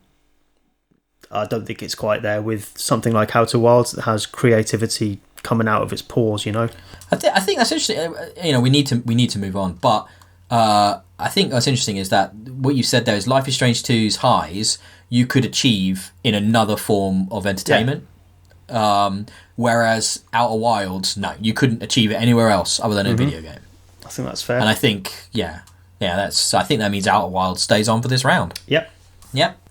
I don't think it's quite there with something like Outer Wilds that has creativity coming out of its pores. I think that's interesting. We need to move on, but I think what's interesting is that what you said there is Life is Strange 2's highs you could achieve in another form of entertainment. Yeah. Whereas Outer Wilds, no, you couldn't achieve it anywhere else other than a video game. I think that's fair. And I think, I think that means Outer Wilds stays on for this round. Yep.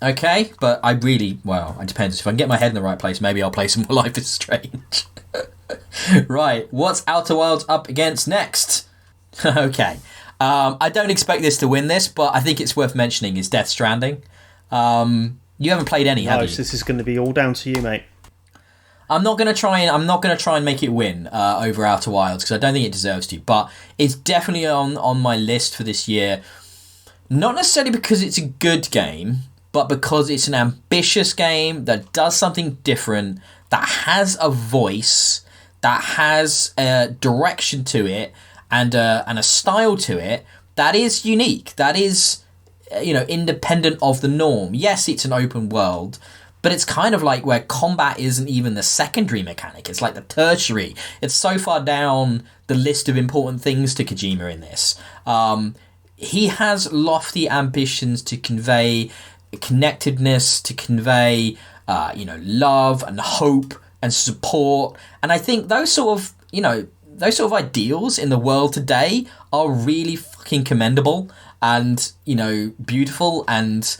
Okay, but it depends. If I can get my head in the right place, maybe I'll play some more Life is Strange. Right, what's Outer Wilds up against next? Okay. I don't expect this to win this, but I think it's worth mentioning is Death Stranding. You haven't played any, have you? This is going to be all down to you, mate. I'm not going to try and make it win over Outer Wilds because I don't think it deserves to. But it's definitely on my list for this year. Not necessarily because it's a good game, but because it's an ambitious game that does something different, that has a voice, that has a direction to it, and a style to it that is unique. That is, independent of the norm. Yes, it's an open world. But it's kind of like where combat isn't even the secondary mechanic. It's like the tertiary. It's so far down the list of important things to Kojima in this. He has lofty ambitions to convey connectedness, to convey, love and hope and support. And I think those sort of ideals in the world today are really fucking commendable and, beautiful and...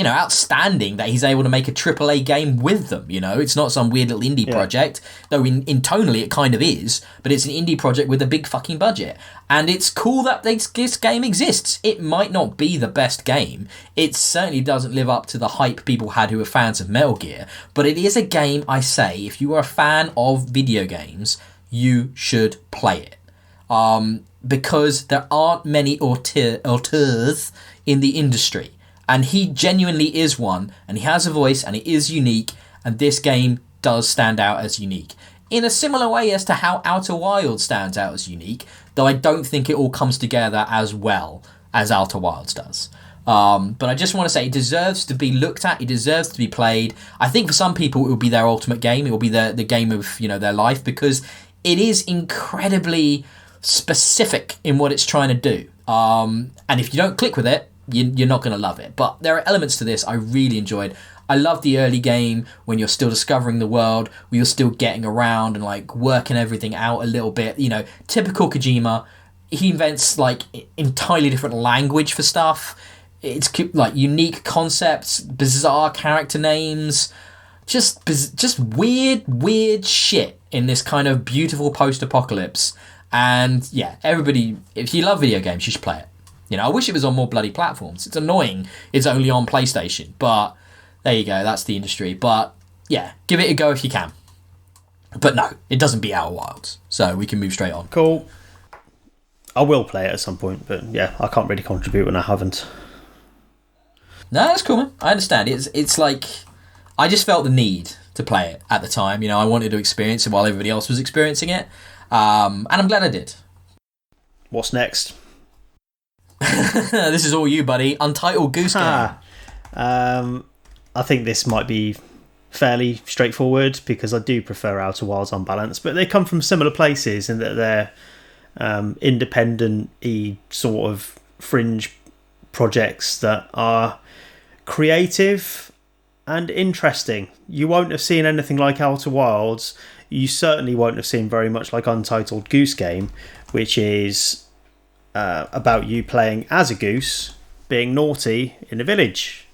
outstanding that he's able to make a AAA game with them. It's not some weird little indie project, though in tonally it kind of is, but it's an indie project with a big fucking budget. And it's cool that this game exists. It might not be the best game. It certainly doesn't live up to the hype people had who were fans of Metal Gear, but it is a game, I say, if you are a fan of video games, you should play it. Because there aren't many auteurs in the industry. And he genuinely is one, and he has a voice, and it is unique, and this game does stand out as unique. In a similar way as to how Outer Wilds stands out as unique, though I don't think it all comes together as well as Outer Wilds does. But I just want to say it deserves to be looked at, it deserves to be played. I think for some people it will be their ultimate game, it will be the game of their life, because it is incredibly specific in what it's trying to do. And if you don't click with it, you're not going to love it. But there are elements to this I really enjoyed. I love the early game when you're still discovering the world, where you're still getting around and like working everything out a little bit. Typical Kojima. He invents like entirely different language for stuff. It's like unique concepts, bizarre character names, just weird shit in this kind of beautiful post-apocalypse. And yeah, everybody, if you love video games, you should play it. I wish it was on more bloody platforms. It's annoying it's only on PlayStation, but there you go, that's the industry. But yeah, give it a go if you can. But no, it doesn't beat Outer Wilds, so we can move straight on. Cool. I will play it at some point, but yeah, I can't really contribute when I haven't. No, that's cool, man. I understand. It's like, I just felt the need to play it at the time. I wanted to experience it while everybody else was experiencing it. And I'm glad I did. What's next? This is all you, buddy. Untitled Goose Game. I think this might be fairly straightforward because I do prefer Outer Wilds on balance, but they come from similar places in that they're independent-y sort of fringe projects that are creative and interesting. You won't have seen anything like Outer Wilds. You certainly won't have seen very much like Untitled Goose Game, which is about you playing as a goose, being naughty in a village.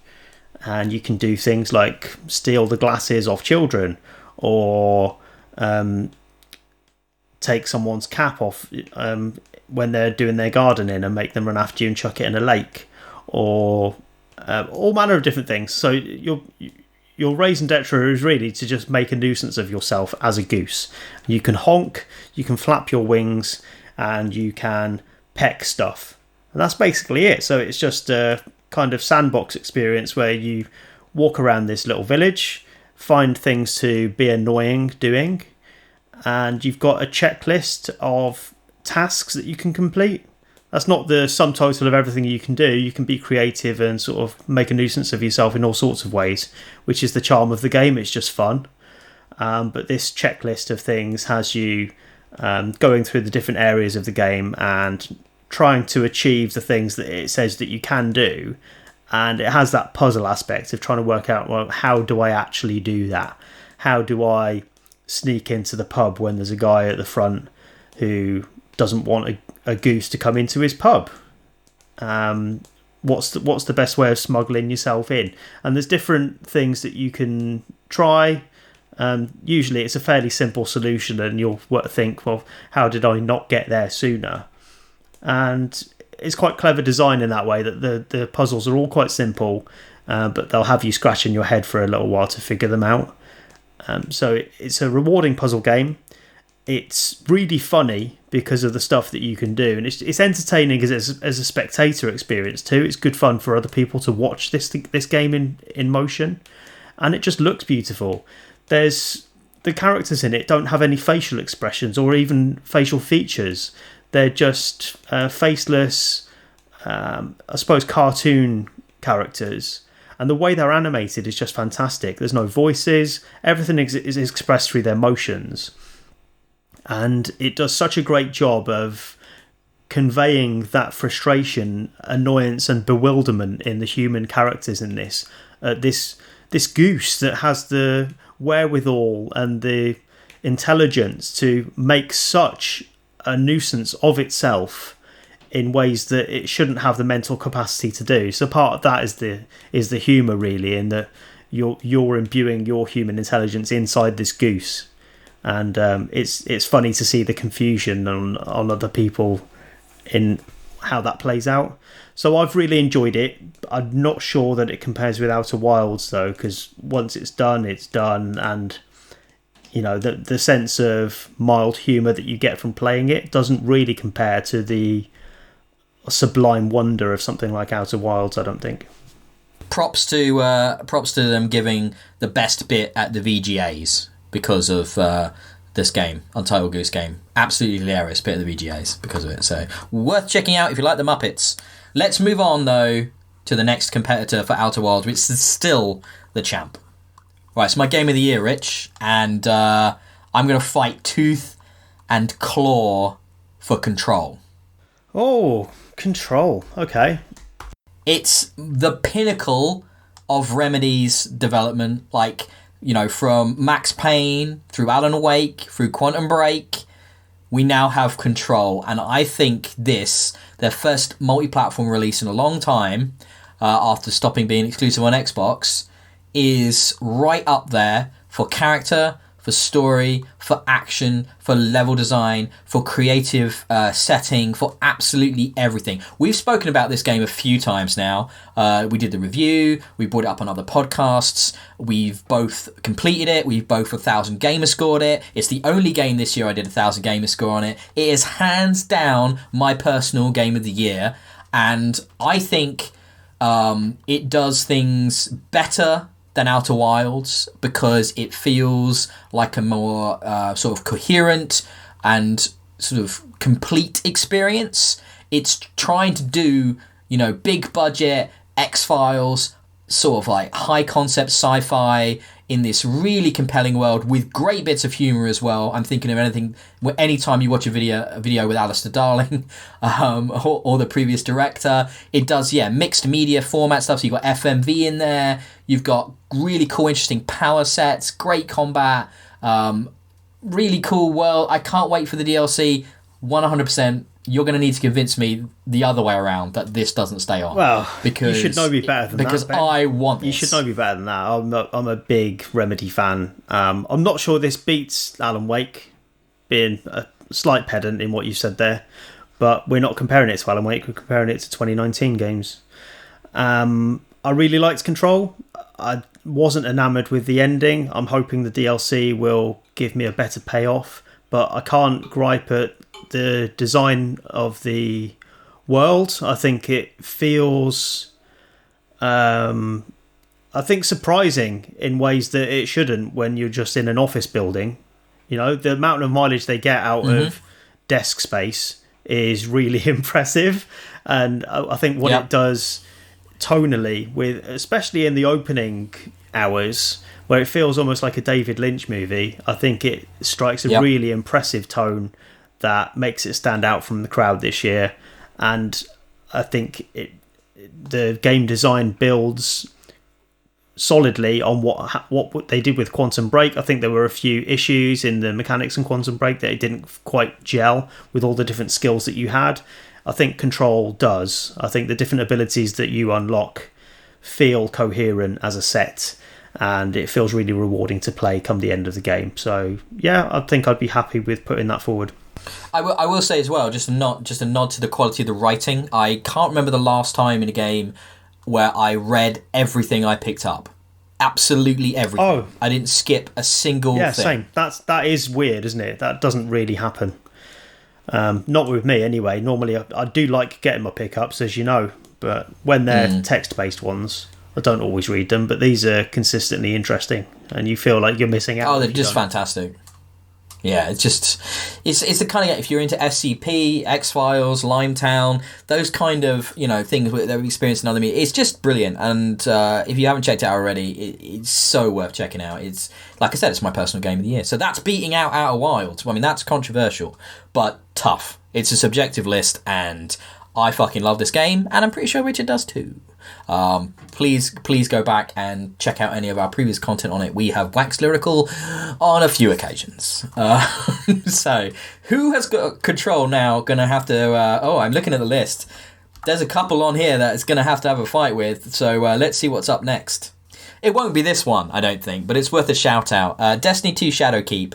And you can do things like steal the glasses off children, or take someone's cap off when they're doing their gardening and make them run after you and chuck it in a lake, or all manner of different things. So your raison d'etre is really to just make a nuisance of yourself as a goose. You can honk, you can flap your wings, and you can peck stuff. And that's basically it. So it's just a kind of sandbox experience where you walk around this little village, find things to be annoying doing, and you've got a checklist of tasks that you can complete. That's not the sum total of everything you can do. You can be creative and sort of make a nuisance of yourself in all sorts of ways, which is the charm of the game. It's just fun. But this checklist of things has you going through the different areas of the game and trying to achieve the things that it says that you can do. And it has that puzzle aspect of trying to work out, well, how do I actually do that? How do I sneak into the pub when there's a guy at the front who doesn't want a goose to come into his pub? What's the best way of smuggling yourself in? And there's different things that you can try. Usually it's a fairly simple solution, and you'll think, well, how did I not get there sooner? And it's quite clever design in that way, that the puzzles are all quite simple, but they'll have you scratching your head for a little while to figure them out. So it's a rewarding puzzle game. It's really funny because of the stuff that you can do, and it's entertaining as a spectator experience too. It's good fun for other people to watch this game in motion, and it just looks beautiful. There's the characters in it don't have any facial expressions or even facial features. They're just faceless, I suppose, cartoon characters. And the way they're animated is just fantastic. There's no voices. Everything is expressed through their motions. And it does such a great job of conveying that frustration, annoyance and bewilderment in the human characters in this. This goose that has the wherewithal and the intelligence to make such a nuisance of itself in ways that it shouldn't have the mental capacity to do. So part of that is the humour, really, in that you're imbuing your human intelligence inside this goose, and it's funny to see the confusion on other people in how that plays out. So I've really enjoyed it. I'm not sure that it compares with Outer Wilds though, because once it's done, and you know, the sense of mild humour that you get from playing it doesn't really compare to the sublime wonder of something like Outer Wilds, I don't think. Props to them giving the best bit at the VGAs because of this game, Untitled Goose Game. Absolutely hilarious bit at the VGAs because of it. So worth checking out if you like the Muppets. Let's move on though to the next competitor for Outer Wilds, which is still the champ. Right, it's my game of the year, Rich, and I'm going to fight tooth and claw for Control. Oh, Control. Okay. It's the pinnacle of Remedy's development, like, you know, from Max Payne, through Alan Wake, through Quantum Break, we now have Control, and I think this, their first multi-platform release in a long time, after stopping being exclusive on Xbox, is right up there for character, for story, for action, for level design, for creative setting, for absolutely everything. We've spoken about this game a few times now. We did the review, we brought it up on other podcasts, we've both completed it, we've both 1,000 gamer scored it. It's the only game this year I did 1,000 gamer score on it. It is hands down my personal game of the year, and I think it does things better than Outer Wilds because it feels like a more sort of coherent and sort of complete experience. It's trying to do, you know, big budget X-Files sort of like high concept sci-fi in this really compelling world with great bits of humor as well. I'm thinking of anytime you watch a video with Alistair Darling or the previous director, it does mixed media format stuff. So you've got FMV in there, you've got really cool interesting power sets, great combat, really cool world. I can't wait for the DLC. 100%. You're going to need to convince me the other way around that this doesn't stay on. Well, because you should know me better than because that. Because I want this. You should know me better than that. I'm a big Remedy fan. I'm not sure this beats Alan Wake, being a slight pedant in what you said there, but we're not comparing it to Alan Wake. We're comparing it to 2019 games. I really liked Control. I wasn't enamoured with the ending. I'm hoping the DLC will give me a better payoff, but I can't gripe at the design of the world. I think it feels surprising in ways that it shouldn't when you're just in an office building. You know, the amount of mileage they get out of desk space is really impressive, and I think what it does tonally, with especially in the opening hours where it feels almost like a David Lynch movie, I think it strikes a really impressive tone that makes it stand out from the crowd this year. And I think the game design builds solidly on what they did with Quantum Break. I think there were a few issues in the mechanics in Quantum Break that it didn't quite gel with all the different skills that you had. I think Control does. I think the different abilities that you unlock feel coherent as a set, and it feels really rewarding to play come the end of the game. So yeah, I think I'd be happy with putting that forward. I will say as well, just a nod to the quality of the writing. I can't remember the last time in a game where I read everything I picked up. Absolutely everything. Oh. I didn't skip a single thing. Yeah, same. That is weird, isn't it? That doesn't really happen. Not with me anyway. Normally I do like getting my pickups, as you know, but when they're text-based ones, I don't always read them, but these are consistently interesting, and you feel like you're missing out. Oh, they're just fantastic. Yeah, it's the kind of, if you're into SCP, X-Files, Limetown, those kind of, things that they've experienced in other media, it's just brilliant. And if you haven't checked it out already, it's so worth checking out. It's, like I said, it's my personal game of the year. So that's beating out Outer Wilds. I mean, that's controversial, but tough. It's a subjective list, and I fucking love this game, and I'm pretty sure Richard does too. Please go back and check out any of our previous content on it. We have waxed lyrical on a few occasions. So, who has got Control now? Gonna have to... I'm looking at the list. There's a couple on here that it's gonna have to have a fight with. So, let's see what's up next. It won't be this one, I don't think, but it's worth a shout out. Destiny 2 Shadowkeep.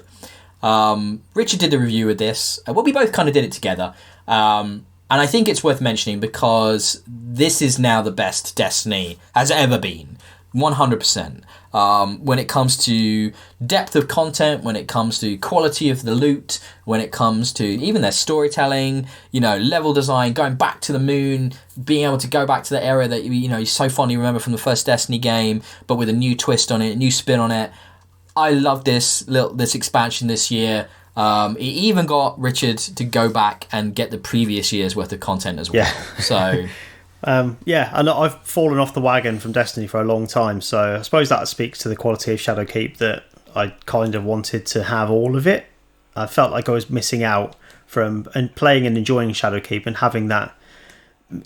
Richard did the review of this. Well, we both kind of did it together. And I think it's worth mentioning because this is now the best Destiny has ever been. 100%. When it comes to depth of content, when it comes to quality of the loot, when it comes to even their storytelling, level design, going back to the moon, being able to go back to the area that you so fondly remember from the first Destiny game, but with a new twist on it, a new spin on it. I love this expansion this year. It even got Richard to go back and get the previous year's worth of content as well. Yeah. So, and I've fallen off the wagon from Destiny for a long time. So I suppose that speaks to the quality of Shadowkeep, that I kind of wanted to have all of it. I felt like I was missing out from playing and enjoying Shadowkeep and having that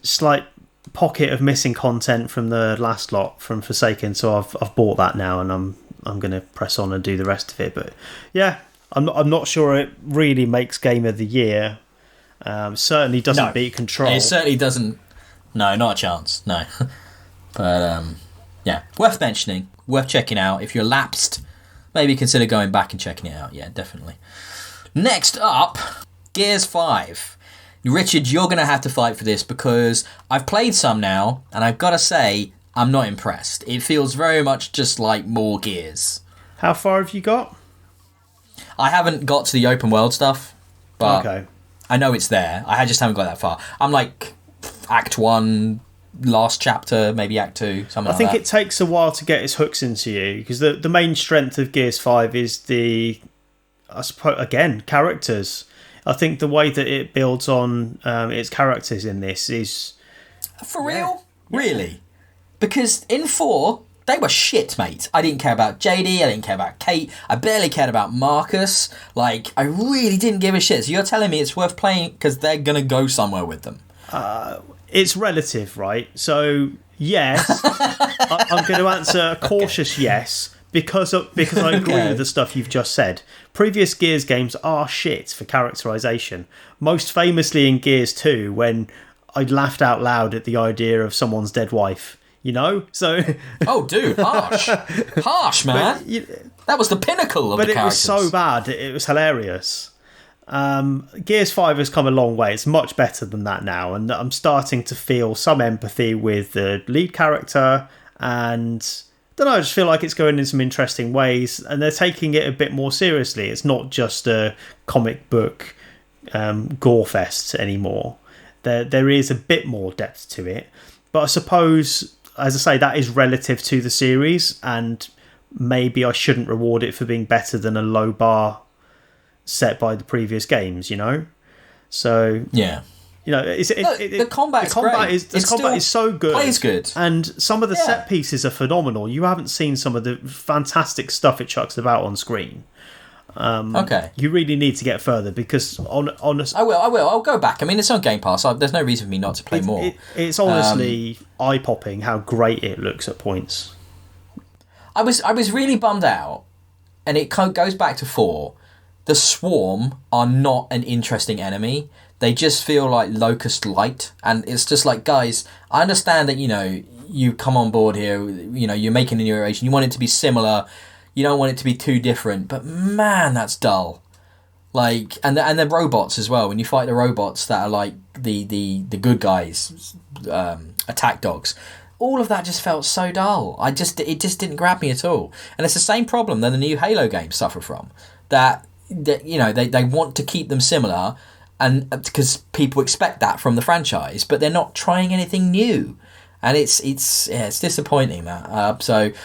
slight pocket of missing content from the last lot from Forsaken. So I've bought that now, and I'm going to press on and do the rest of it. But yeah. I'm not sure it really makes Game of the Year. Certainly doesn't beat Control. It certainly doesn't. No, not a chance. No. But, worth mentioning. Worth checking out. If you're lapsed, maybe consider going back and checking it out. Yeah, definitely. Next up, Gears 5. Richard, you're going to have to fight for this because I've played some now, and I've got to say, I'm not impressed. It feels very much just like more Gears. How far have you got? I haven't got to the open world stuff, but okay. I know it's there. I just haven't got that far. I'm like Act 1, last chapter, maybe Act 2, something like that. I think it takes a while to get its hooks into you, because the main strength of Gears 5 is characters. I think the way that it builds on its characters in this is... For real? Yeah. Really? Because in 4, they were shit, mate. I didn't care about JD, I didn't care about Kate, I barely cared about Marcus. Like, I really didn't give a shit. So you're telling me it's worth playing because they're going to go somewhere with them? It's relative, right? So, yes, I'm going to answer a cautious yes, because I agree with the stuff you've just said. Previous Gears games are shit for characterization. Most famously in Gears 2, when I laughed out loud at the idea of someone's dead wife. You know, so oh, dude, harsh, man. That was the pinnacle of the characters. But it was so bad, it was hilarious. Gears 5 has come a long way. It's much better than that now, and I'm starting to feel some empathy with the lead character, and I don't know, I just feel like it's going in some interesting ways, and they're taking it a bit more seriously. It's not just a comic book gore fest anymore. There is a bit more depth to it, but I suppose, as I say, that is relative to the series, and maybe I shouldn't reward it for being better than a low bar set by the previous games, you know? So, yeah. You know, the combat is so good. Plays good. And some of the set pieces are phenomenal. You haven't seen some of the fantastic stuff it chucks about on screen. Okay. You really need to get further, because I will. I'll go back. I mean, it's on Game Pass. There's no reason for me not to play more. It's honestly eye-popping how great it looks at points. I was really bummed out, and it goes back to 4. The Swarm are not an interesting enemy. They just feel like Locust Light, and it's just like, guys, I understand that, you know, you come on board here, you know, you're making a new iteration, you want it to be similar. You don't want it to be too different, but man, that's dull. Like, and the robots as well. When you fight the robots that are like the good guys, attack dogs, all of that just felt so dull. It just didn't grab me at all. And it's the same problem that the new Halo games suffer from. That you know, they want to keep them similar, and because people expect that from the franchise, but they're not trying anything new, and it's disappointing that.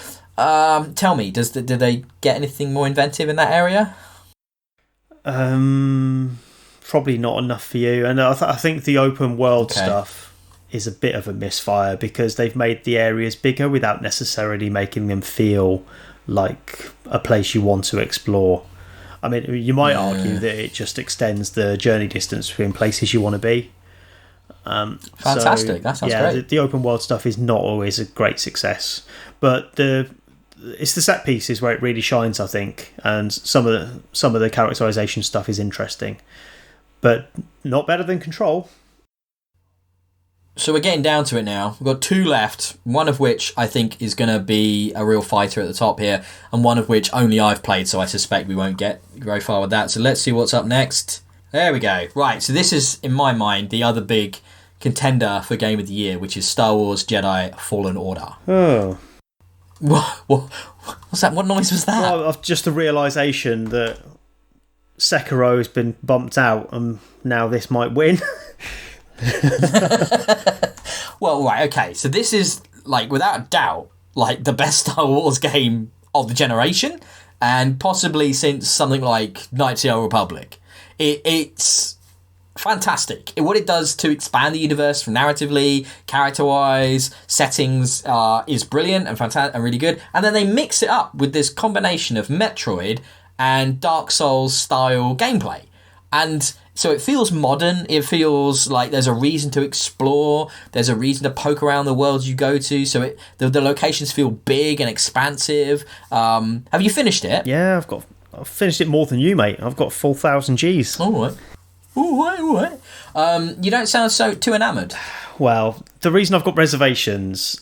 Tell me, did they get anything more inventive in that area? Probably not enough for you. And I think the open world stuff is a bit of a misfire, because they've made the areas bigger without necessarily making them feel like a place you want to explore. I mean, you might argue that it just extends the journey distance between places you want to be. Fantastic. That sounds great. The open world stuff is not always a great success, but it's the set pieces where it really shines, I think, and some of the characterization stuff is interesting, but not better than Control. So we're getting down to it now. We've got 2 left, one of which I think is going to be a real fighter at the top here, and one of which only I've played, so I suspect we won't get very far with that. So let's see what's up next. There we go. Right, so this is, in my mind, the other big contender for Game of the Year, which is Star Wars Jedi Fallen Order. Oh. What's that? What noise was that? Well, just the realisation that Sekiro has been bumped out, and now this might win. Well, right, okay. So this is, like, without a doubt, like, the best Star Wars game of the generation, and possibly since something like Knights of the Old Republic. It's fantastic. What it does to expand the universe from narratively, character-wise, settings is brilliant and fantastic and really good. And then they mix it up with this combination of Metroid and Dark Souls style gameplay. And so it feels modern. It feels like there's a reason to explore. There's a reason to poke around the worlds you go to. So the locations feel big and expansive. Have you finished it? Yeah, I've finished it more than you, mate. I've got full 1,000 Gs. All right. You don't sound too enamoured. Well, the reason I've got reservations,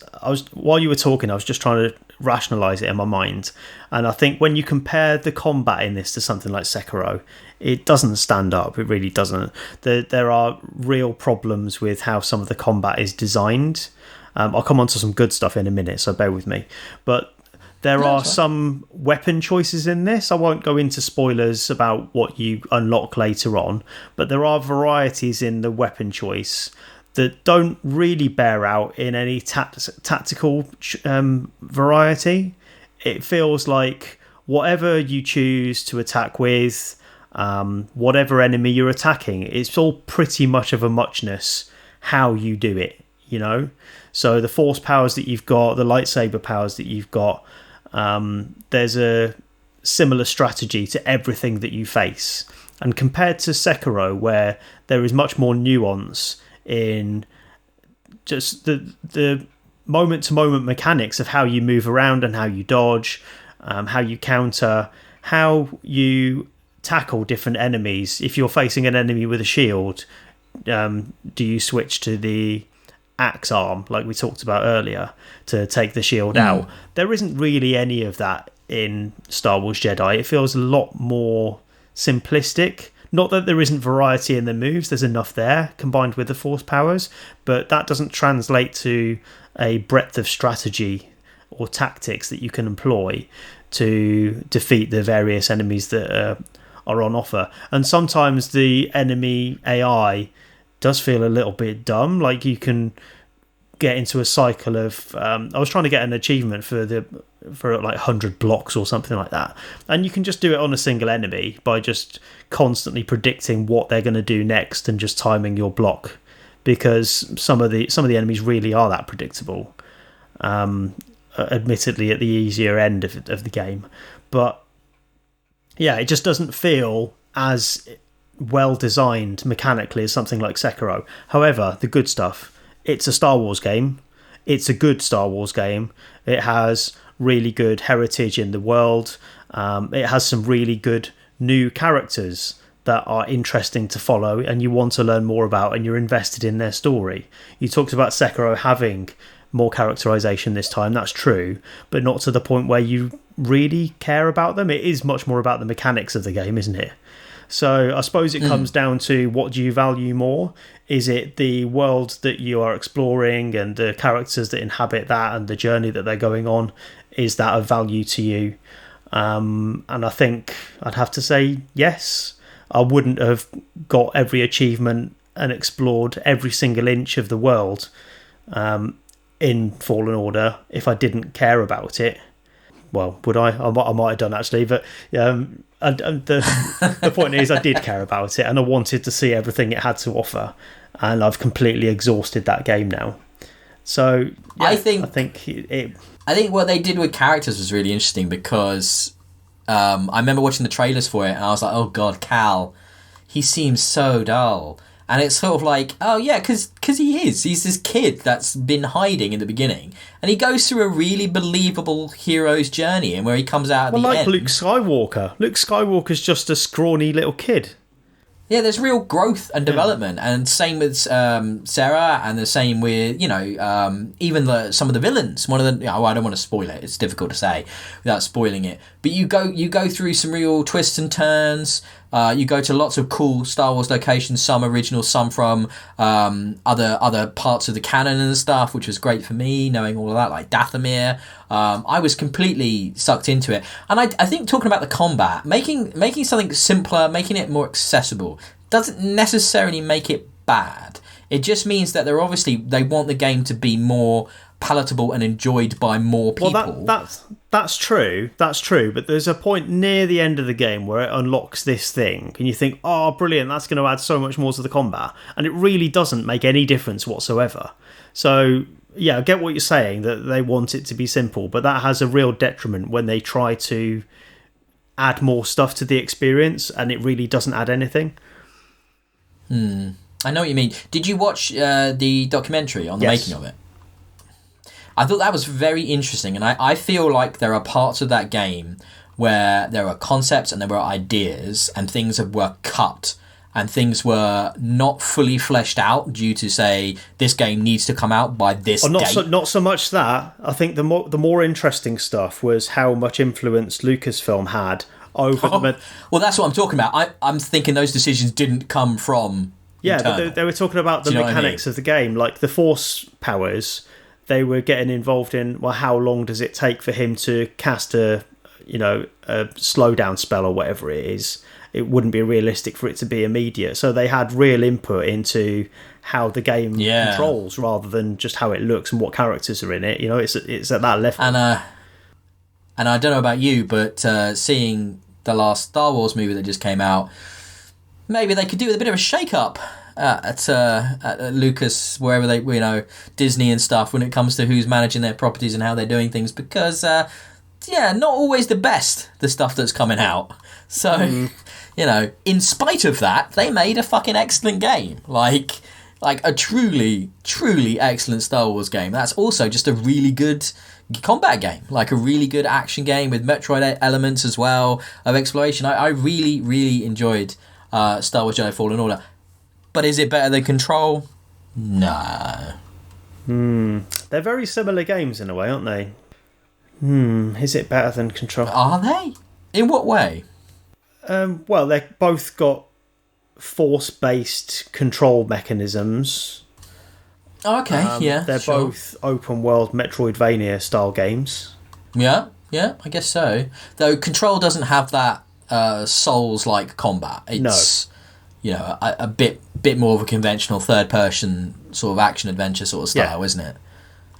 while you were talking, I was just trying to rationalise it in my mind. And I think when you compare the combat in this to something like Sekiro, it doesn't stand up. It really doesn't. There are real problems with how some of the combat is designed. I'll come on to some good stuff in a minute, so bear with me. But there are some weapon choices in this. I won't go into spoilers about what you unlock later on, but there are varieties in the weapon choice that don't really bear out in any tactical variety. It feels like whatever you choose to attack with, whatever enemy you're attacking, it's all pretty much of a muchness how you do it. you know? So the force powers that you've got, the lightsaber powers that you've got, there's a similar strategy to everything that you face. And compared to Sekiro, where there is much more nuance in just the moment-to-moment mechanics of how you move around and how you dodge, how you counter, how you tackle different enemies. If you're facing an enemy with a shield, do you switch to the axe arm, like we talked about earlier, to take the shield out? There isn't really any of that in Star Wars Jedi. It feels a lot more simplistic. Not that there isn't variety in the moves, there's enough there combined with the force powers, but that doesn't translate to a breadth of strategy or tactics that you can employ to defeat the various enemies that are on offer. And sometimes the enemy AI does feel a little bit dumb. Like, you can get into a cycle of I was trying to get an achievement for like 100 blocks or something like that, and you can just do it on a single enemy by just constantly predicting what they're going to do next and just timing your block, because some of the enemies really are that predictable, admittedly at the easier end of the game. But yeah, it just doesn't feel as well designed mechanically as something like Sekiro. However, the good stuff: it's a Star Wars game. It's a good Star Wars game. It has really good heritage in the world. It has some really good new characters that are interesting to follow and you want to learn more about, and you're invested in their story. You talked about Sekiro having more characterization this time. That's true, but not to the point where you really care about them. It is much more about the mechanics of the game, isn't it? So I suppose it comes down to, what do you value more? Is it the world that you are exploring and the characters that inhabit that and the journey that they're going on? Is that of value to you? And I think I'd have to say yes. I wouldn't have got every achievement and explored every single inch of the world in Fallen Order if I didn't care about it. Well, would I? I might have done, actually, but and the point is, I did care about it and I wanted to see everything it had to offer, and I've completely exhausted that game now. So yeah, I think what they did with characters was really interesting, because I remember watching the trailers for it and I was like, oh god, Cal, he seems so dull. And it's sort of like, oh yeah, because he's this kid that's been hiding in the beginning, and he goes through a really believable hero's journey, and where he comes out at the end. Luke Skywalker. Luke Skywalker's just a scrawny little kid. Yeah, there's real growth and development, and same with Sarah, and the same with even some of the villains. One of the I don't want to spoil it; it's difficult to say without spoiling it. But you go through some real twists and turns. You go to lots of cool Star Wars locations, some original, some from other parts of the canon and stuff, which was great for me, knowing all of that, like Dathomir. I was completely sucked into it. And I think, talking about the combat, making something simpler, making it more accessible, doesn't necessarily make it bad. It just means that they want the game to be more palatable and enjoyed by more people. Well, that's true. That's true. But there's a point near the end of the game where it unlocks this thing, and you think, "Oh, brilliant! That's going to add so much more to the combat," and it really doesn't make any difference whatsoever. So yeah, I get what you're saying, that they want it to be simple, but that has a real detriment when they try to add more stuff to the experience, and it really doesn't add anything. I know what you mean. Did you watch the documentary on the making of it? I thought that was very interesting, and I feel like there are parts of that game where there are concepts and there were ideas, and things were cut, and things were not fully fleshed out due to, say, this game needs to come out by this date. Not so much that. I think the more interesting stuff was how much influence Lucasfilm had over the... Well, that's what I'm talking about. I'm thinking those decisions didn't come from... Yeah, but they were talking about the mechanics of the game, like the force powers. They were getting involved in, well, how long does it take for him to cast a slowdown spell or whatever it is? It wouldn't be realistic for it to be immediate. So they had real input into how the game controls, rather than just how it looks and what characters are in it. It's at that level. And I don't know about you, but seeing the last Star Wars movie that just came out, maybe they could do with a bit of a shake-up. at Lucas, wherever they, Disney and stuff, when it comes to who's managing their properties and how they're doing things, because not always the best, the stuff that's coming out. So in spite of that, they made a fucking excellent game, like a truly excellent Star Wars game. That's also just a really good combat game, like a really good action game with Metroid elements as well of exploration. I really enjoyed Star Wars Jedi Fallen Order. But is it better than Control? No. They're very similar games in a way, aren't they? Is it better than Control? Are they? In what way? Well, they've both got force-based control mechanisms. Okay, They're both open-world Metroidvania style games. Yeah, I guess so. Though Control doesn't have that Souls-like combat. It's a bit more of a conventional third-person sort of action-adventure sort of style, isn't it?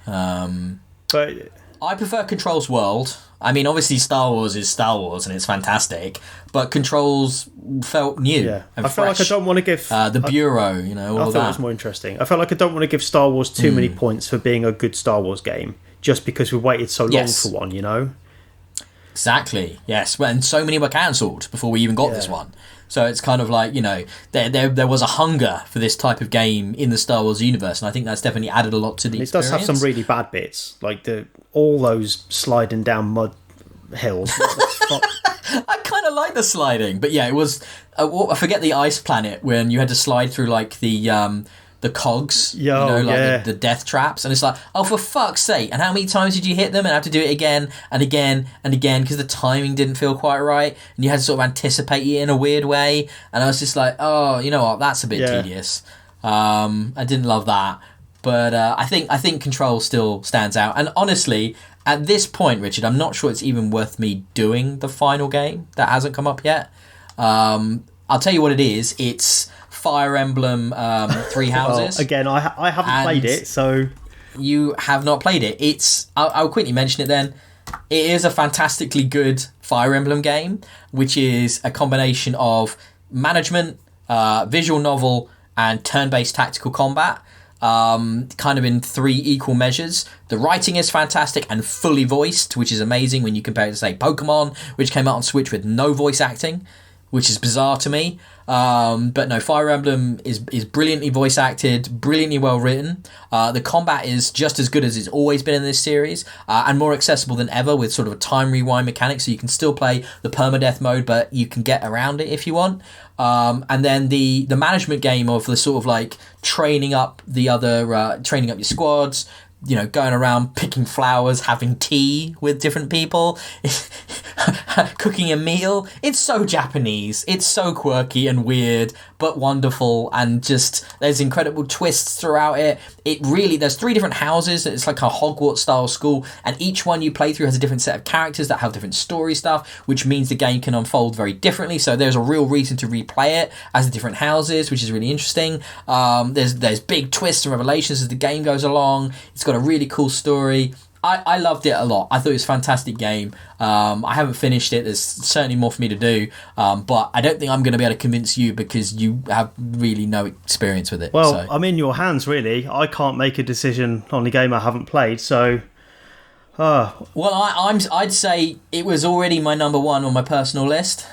But I prefer Control's world. I mean, obviously Star Wars is Star Wars and it's fantastic, but Control's felt new and I feel fresh. like I don't want to give... the Bureau, all I of thought that. it was more interesting. I felt like I don't want to give Star Wars too many points for being a good Star Wars game, just because we waited so long for one, Exactly, yes. And so many were cancelled before we even got this one. So it's kind of like, there was a hunger for this type of game in the Star Wars universe, and I think that's definitely added a lot to the experience. It does have some really bad bits, like all those sliding down mud hills. I kind of like the sliding, but it was... I forget the ice planet when you had to slide through, like, the cogs, the death traps, and it's like, oh, for fuck's sake, and how many times did you hit them and have to do it again and again and again because the timing didn't feel quite right and you had to sort of anticipate it in a weird way, and I was just like, oh, you know what, that's a bit tedious. I didn't love that, but I think Control still stands out, and honestly, at this point, Richard, I'm not sure it's even worth me doing the final game that hasn't come up yet. I'll tell you what it is. It's Fire Emblem Three Houses. Well, again, I haven't played it, so... You have not played it. I'll quickly mention it then. It is a fantastically good Fire Emblem game, which is a combination of management, visual novel, and turn-based tactical combat, kind of in 3 equal measures. The writing is fantastic and fully voiced, which is amazing when you compare it to, say, Pokemon, which came out on Switch with no voice acting, which is bizarre to me. But no, Fire Emblem is brilliantly voice acted, brilliantly well written. The combat is just as good as it's always been in this series, and more accessible than ever with sort of a time rewind mechanic, so you can still play the permadeath mode, but you can get around it if you want. And then the management game of the sort of like training up your squads, going around picking flowers, having tea with different people, cooking a meal. It's so Japanese. It's so quirky and weird, but wonderful, and just there's incredible twists throughout it. There's 3 different houses. It's like a Hogwarts-style school, and each one you play through has a different set of characters that have different story stuff, which means the game can unfold very differently. So there's a real reason to replay it as the different houses, which is really interesting. There's big twists and revelations as the game goes along. It's got a really cool story. I loved it a lot. I thought it was a fantastic game. I haven't finished it. There's certainly more for me to do. But I don't think I'm going to be able to convince you because you have really no experience with it. Well, so. I'm in your hands, really. I can't make a decision on a game I haven't played, so... Well, I'd say it was already my number 1 on my personal list.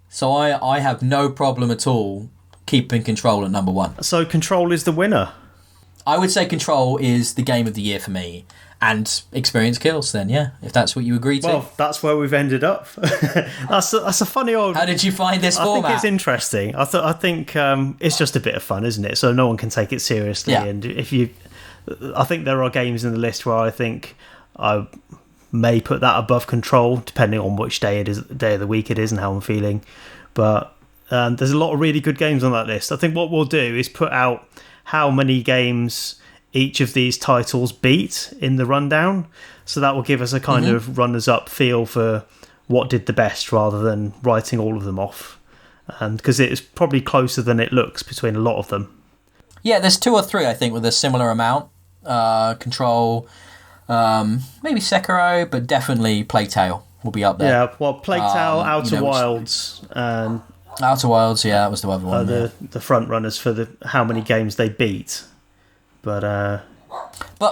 So I have no problem at all keeping Control at number 1. So Control is the winner? I would say Control is the game of the year for me. And experience kills then, if that's what you agree to. Well, that's where we've ended up. That's a funny old... How did you find this format? I think it's interesting. I think it's just a bit of fun, isn't it? So no one can take it seriously. Yeah. And I think there are games in the list where I think I may put that above Control, depending on which day of the week it is and how I'm feeling. But there's a lot of really good games on that list. I think what we'll do is put out how many games each of these titles beat in the rundown, so that will give us a kind of runners-up feel for what did the best, rather than writing all of them off, and because it's probably closer than it looks between a lot of them. There's 2 or 3 I think with a similar amount. Control, maybe Sekiro, but definitely Plague Tale will be up there. Plague Tale, Outer Wilds, and Outer Wilds, yeah, that was the other one. The front runners for how many games they beat. But I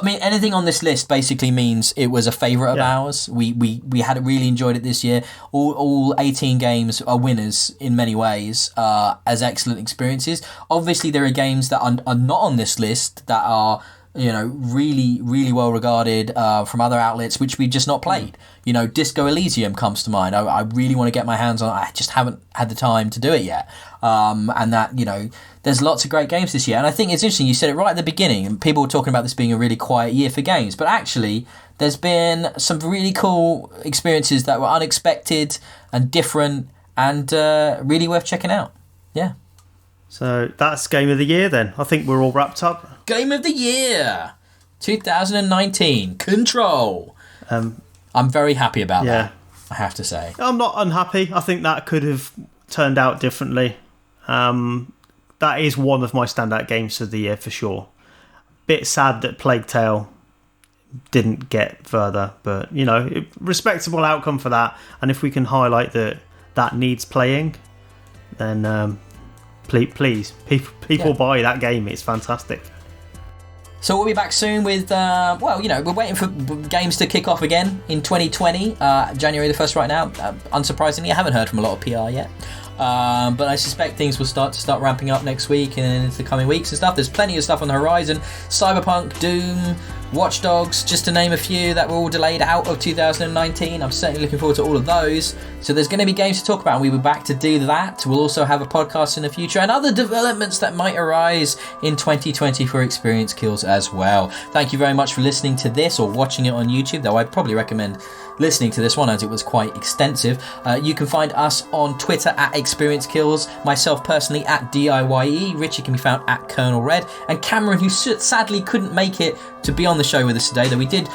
mean, anything on this list basically means it was a favourite of ours. We had really enjoyed it this year. All 18 games are winners in many ways, as excellent experiences. Obviously, there are games that are not on this list that are, really, really well regarded from other outlets, which we've just not played. Disco Elysium comes to mind. I really want to get my hands on it. I just haven't had the time to do it yet. And that, there's lots of great games this year. And I think it's interesting, you said it right at the beginning, and people were talking about this being a really quiet year for games. But actually, there's been some really cool experiences that were unexpected and different and really worth checking out. Yeah. So that's Game of the Year then. I think we're all wrapped up. Game of the Year 2019, Control. I'm very happy about that, I have to say. I'm not unhappy. I think that could have turned out differently. That is one of my standout games of the year for sure. Bit sad that Plague Tale didn't get further, but respectable outcome for that. And if we can highlight that needs playing, then please people buy that game. It's fantastic. So we'll be back soon with, we're waiting for games to kick off again in 2020, January the 1st right now. Unsurprisingly, I haven't heard from a lot of PR yet. But I suspect things will start ramping up next week and into the coming weeks and stuff. There's plenty of stuff on the horizon. Cyberpunk, Doom, Watch Dogs, just to name a few that were all delayed out of 2019. I'm certainly looking forward to all of those. So there's going to be games to talk about, and we'll be back to do that. We'll also have a podcast in the future and other developments that might arise in 2020 for Experience Kills as well. Thank you very much for listening to this or watching it on YouTube, though I'd probably recommend listening to this one as it was quite extensive. You can find us on Twitter at Experience Kills, myself personally at DIYE, Richard can be found at Colonel Red, and Cameron, who sadly couldn't make it to be on the show with us today, though we did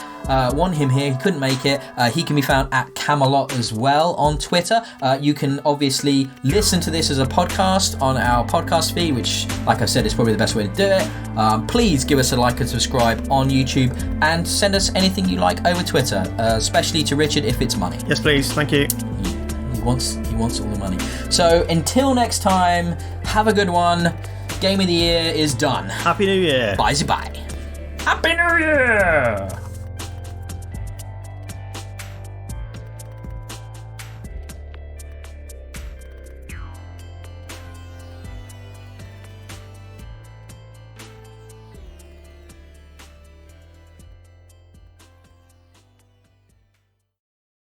want him here, he couldn't make it. He can be found at Camelot as well on Twitter. You can obviously listen to this as a podcast on our podcast feed, which, like I said, is probably the best way to do it. Please give us a like and subscribe on YouTube, and send us anything you like over Twitter, especially to Richard if it's money. Yes, please. Thank you. He wants all the money. So until next time, have a good one. Game of the Year is done. Happy New Year. Bye. Happy New Year.